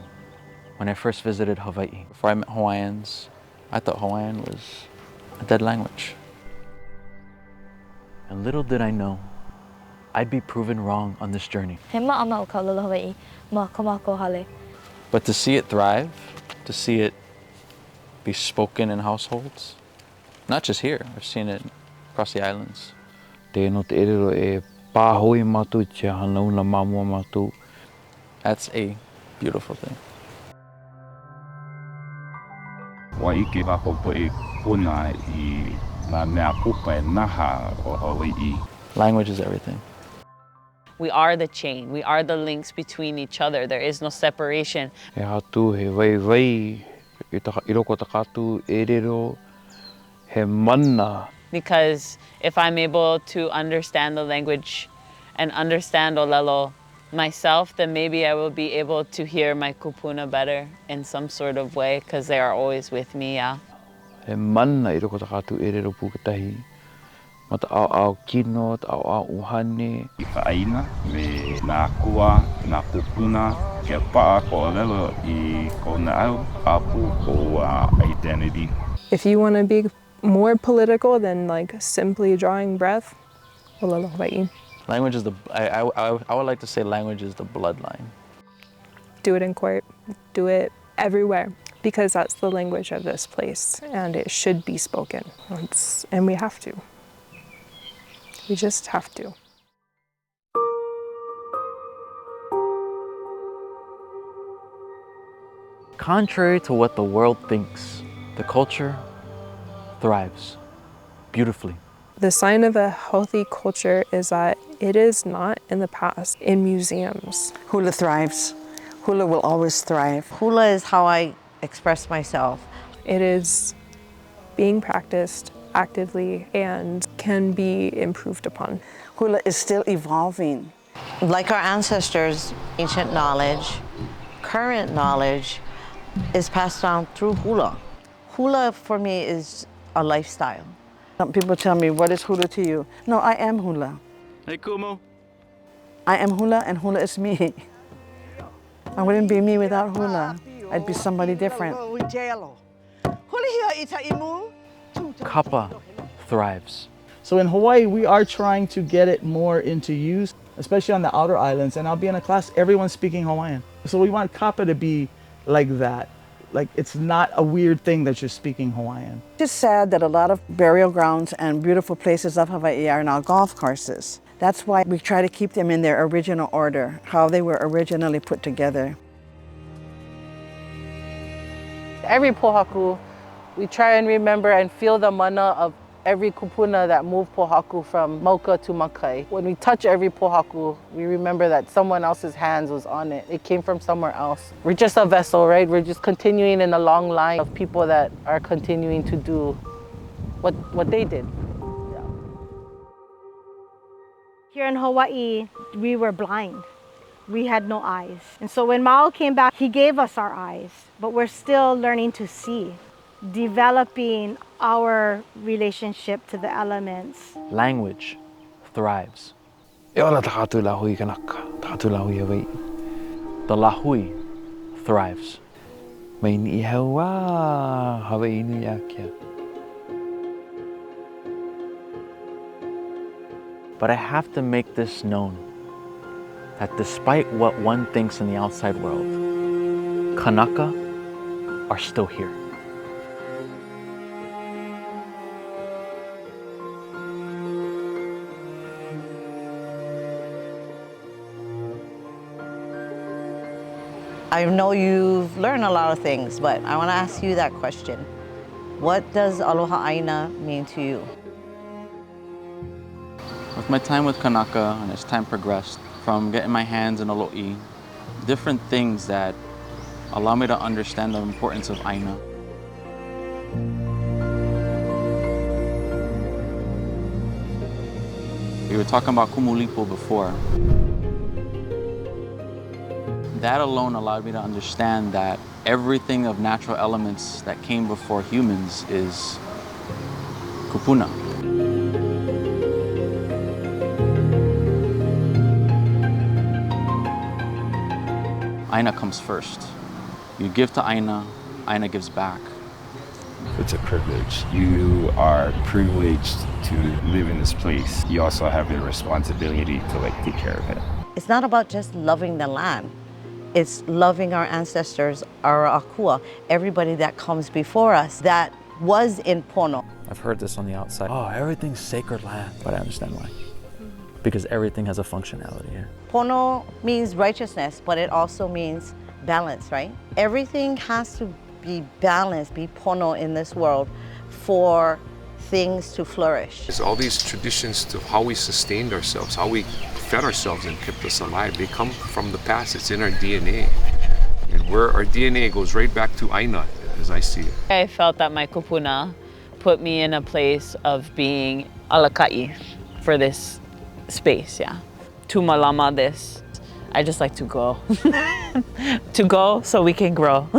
when I first visited Hawaii, Before I met Hawaiians, I thought Hawaiian was a dead language. and little did I know, I'd be proven wrong on this journey. But to see it thrive, to see it be spoken in households, not just here, I've seen it across the islands. That's a beautiful thing. Language is everything. We are the chain. We are the links between each other. There is no separation. Because if I'm able to understand the language and understand Olelo myself, then maybe I will be able to hear my kupuna better in some sort of way, because they are always with me, yeah. If you want to be more political than like simply drawing breath, Olelo Hawaii. Language is I would like to say language is the bloodline. Do it in court, do it everywhere, because that's the language of this place and it should be spoken. And we have to. We just have to. Contrary to what the world thinks, the culture thrives beautifully. The sign of a healthy culture is that it is not in the past in museums. Hula thrives. Hula will always thrive. Hula is how I express myself. It is being practiced actively and can be improved upon. Hula is still evolving. Like our ancestors, ancient knowledge, current knowledge is passed down through hula. Hula for me is a lifestyle. Some people tell me, what is hula to you? No, I am hula. Hey, Kumu. I am hula and hula is me. I wouldn't be me without hula. I'd be somebody different. Kappa thrives. So in Hawaii, we are trying to get it more into use, especially on the outer islands. And I'll be in a class, everyone's speaking Hawaiian. So we want kappa to be like that. Like it's not a weird thing that you're speaking Hawaiian. It's sad that a lot of burial grounds and beautiful places of Hawaii are now golf courses. That's why we try to keep them in their original order, how they were originally put together. Every pohaku, we try and remember and feel the mana of every kupuna that moved pohaku from Maka to Makai. When we touch every pohaku, we remember that someone else's hands was on it. It came from somewhere else. We're just a vessel, right? We're just continuing in a long line of people that are continuing to do what they did. Here in Hawaii, we were blind. We had no eyes. And so when Mao came back, he gave us our eyes, but we're still learning to see, developing our relationship to the elements. Language thrives. E ona takatu lahui Kanaka, takatu lahui Hawaii. The lahui thrives. Mai ni hawa Hawaii ni akia. But I have to make this known, that despite what one thinks in the outside world, Kanaka are still here. I know you've learned a lot of things, but I want to ask you that question. What does Aloha Aina mean to you? With my time with Kanaka and as time progressed, from getting my hands in Alo'i, different things that allow me to understand the importance of Aina. We were talking about Kumulipo before. That alone allowed me to understand that everything of natural elements that came before humans is kupuna. Aina comes first. You give to Aina, Aina gives back. It's a privilege. You are privileged to live in this place. You also have the responsibility to take care of it. It's not about just loving the land. It's loving our ancestors, our akua, everybody that comes before us that was in Pono. I've heard this on the outside. Oh, everything's sacred land. But I understand why. Because everything has a functionality here. Pono means righteousness, but it also means balance, right? Everything has to be balanced, be pono in this world for things to flourish. It's all these traditions to how we sustained ourselves, how we fed ourselves and kept us alive. They come from the past. It's in our DNA. And where our DNA goes right back to Aina, as I see it. I felt that my kupuna put me in a place of being alakai for this space, yeah. To malama this. I just like to go. To go so we can grow.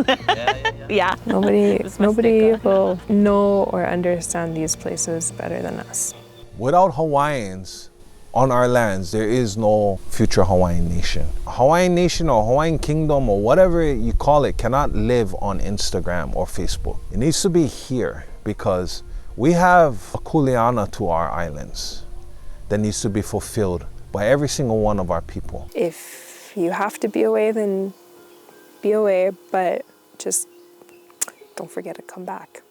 Yeah. Nobody will know or understand these places better than us. Without Hawaiians on our lands, there is no future Hawaiian nation. Hawaiian nation or Hawaiian kingdom or whatever you call it cannot live on Instagram or Facebook. It needs to be here because we have a kuleana to our islands that needs to be fulfilled by every single one of our people. If you have to be away, then be away, but just don't forget to come back.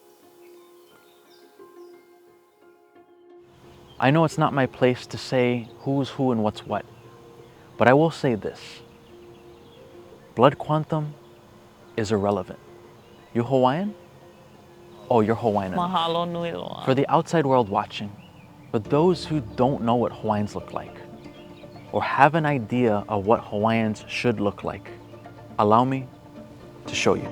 I know it's not my place to say who's who and what's what, but I will say this. Blood quantum is irrelevant. You Hawaiian? Oh, you're Hawaiian enough. Mahalo nui loa. For the outside world watching, for those who don't know what Hawaiians look like, or have an idea of what Hawaiians should look like, Allow me to show you.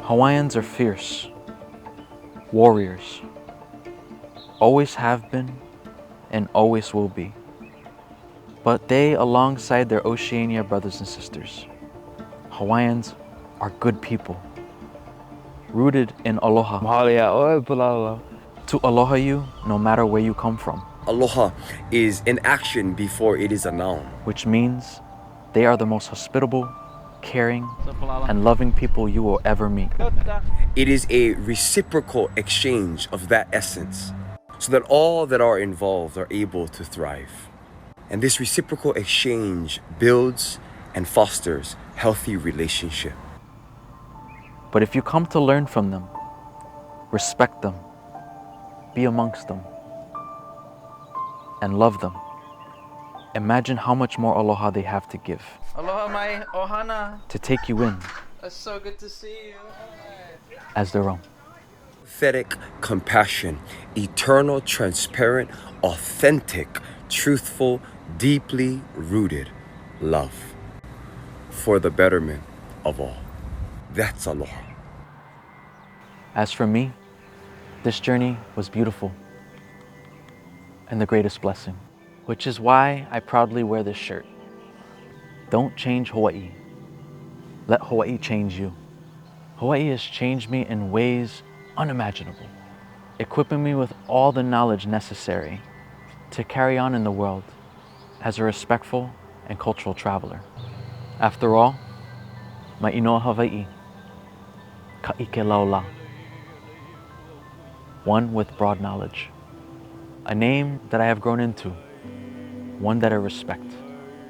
Hawaiians are fierce, warriors, always have been and always will be. But they, alongside their Oceania brothers and sisters, Hawaiians are good people, rooted in aloha. To aloha you no matter where you come from. Aloha is an action before it is a noun. Which means they are the most hospitable, caring, and loving people you will ever meet. It is a reciprocal exchange of that essence, so that all that are involved are able to thrive. And this reciprocal exchange builds and fosters healthy relationship. But if you come to learn from them, respect them, be amongst them, and love them, imagine how much more aloha they have to give. Aloha mai ohana. To take you in It's so good to see you. as their own. Pathetic compassion, eternal, transparent, authentic, truthful, deeply rooted love for the betterment of all. That's aloha. As for me, this journey was beautiful and the greatest blessing, which is why I proudly wear this shirt. Don't change Hawaii. Let Hawaii change you. Hawaii has changed me in ways unimaginable, equipping me with all the knowledge necessary to carry on in the world as a respectful and cultural traveler. After all, mai inoa Hawaii, ka ike laula, one with broad knowledge, a name that I have grown into, one that I respect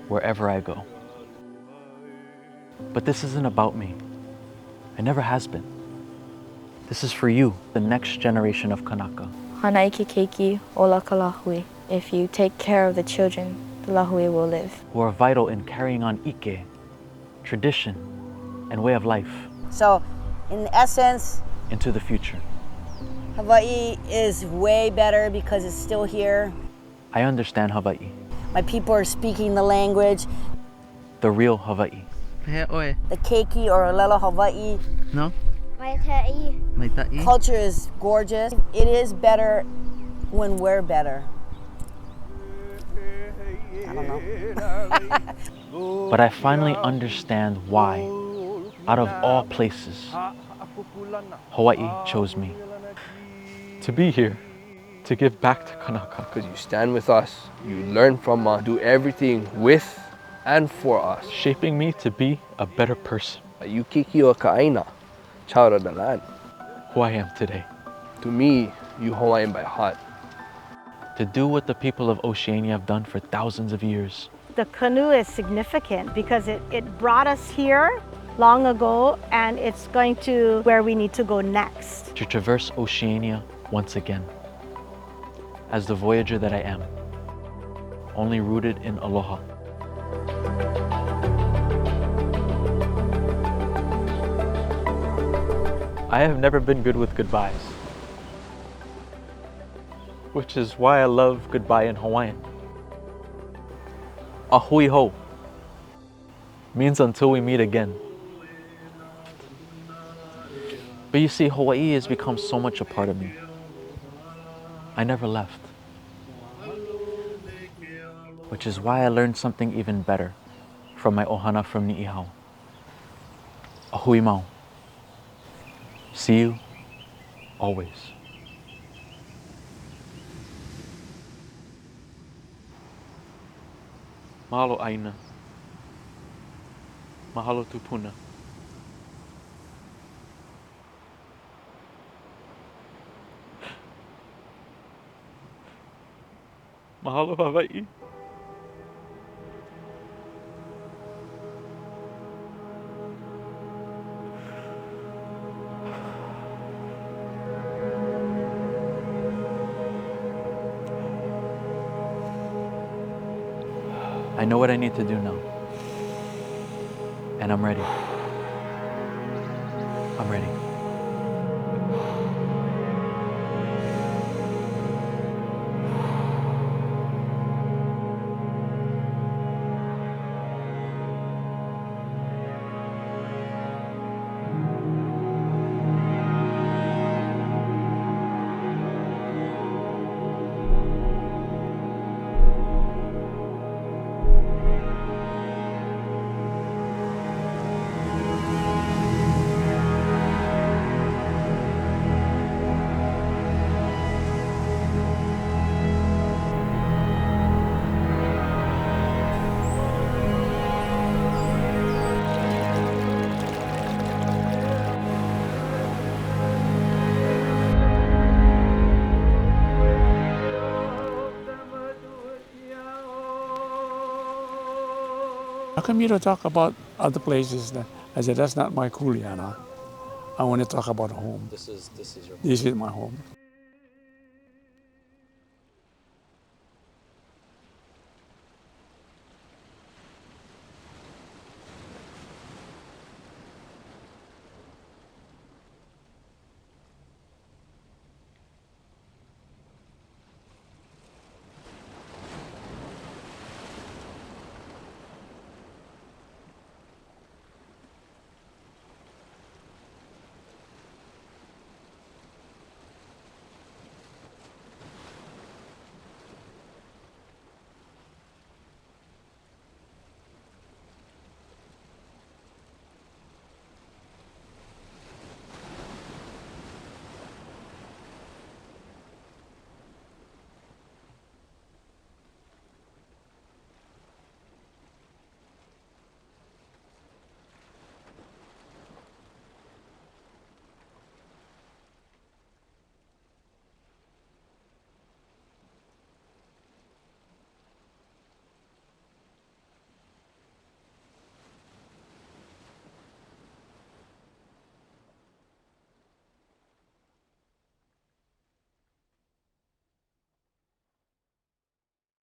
wherever I go. But this isn't about me. It never has been. This is for you, the next generation of Kanaka. Hana ike keiki ola ka lahui. If you take care of the children, the lahui will live. Who are vital in carrying on ike, tradition, and way of life. So, in essence, into the future. Hawaii is way better because it's still here. I understand Hawaii. My people are speaking the language. The real Hawaii. The keiki or Olelo Hawaii. No? Maitai. Culture is gorgeous. It is better when we're better. I don't know. But I finally understand why, out of all places, Hawaii chose me. To be here, to give back to Kanaka. Because you stand with us, you learn from us, do everything with and for us. Shaping me to be a better person. You kiki ka Aina, child of the land. Who I am today. To me, you Hawaiian by heart. To do what the people of Oceania have done for thousands of years. The canoe is significant because it brought us here long ago, and it's going to where we need to go next. To traverse Oceania once again. As the voyager that I am, only rooted in aloha. I have never been good with goodbyes, which is why I love goodbye in Hawaiian. Ahui ho means until we meet again. But you see, Hawaii has become so much a part of me. I never left. Which is why I learned something even better from my ohana from Ni'ihau. Ahui mau. See you always. Mahalo Aina. Mahalo tupuna. Mahalo Hawaii. I know what I need to do now. And I'm ready. I'm ready. How come you don't talk about other places? I said, that's not my kuleana. I want to talk about home. This is your home. This is my home.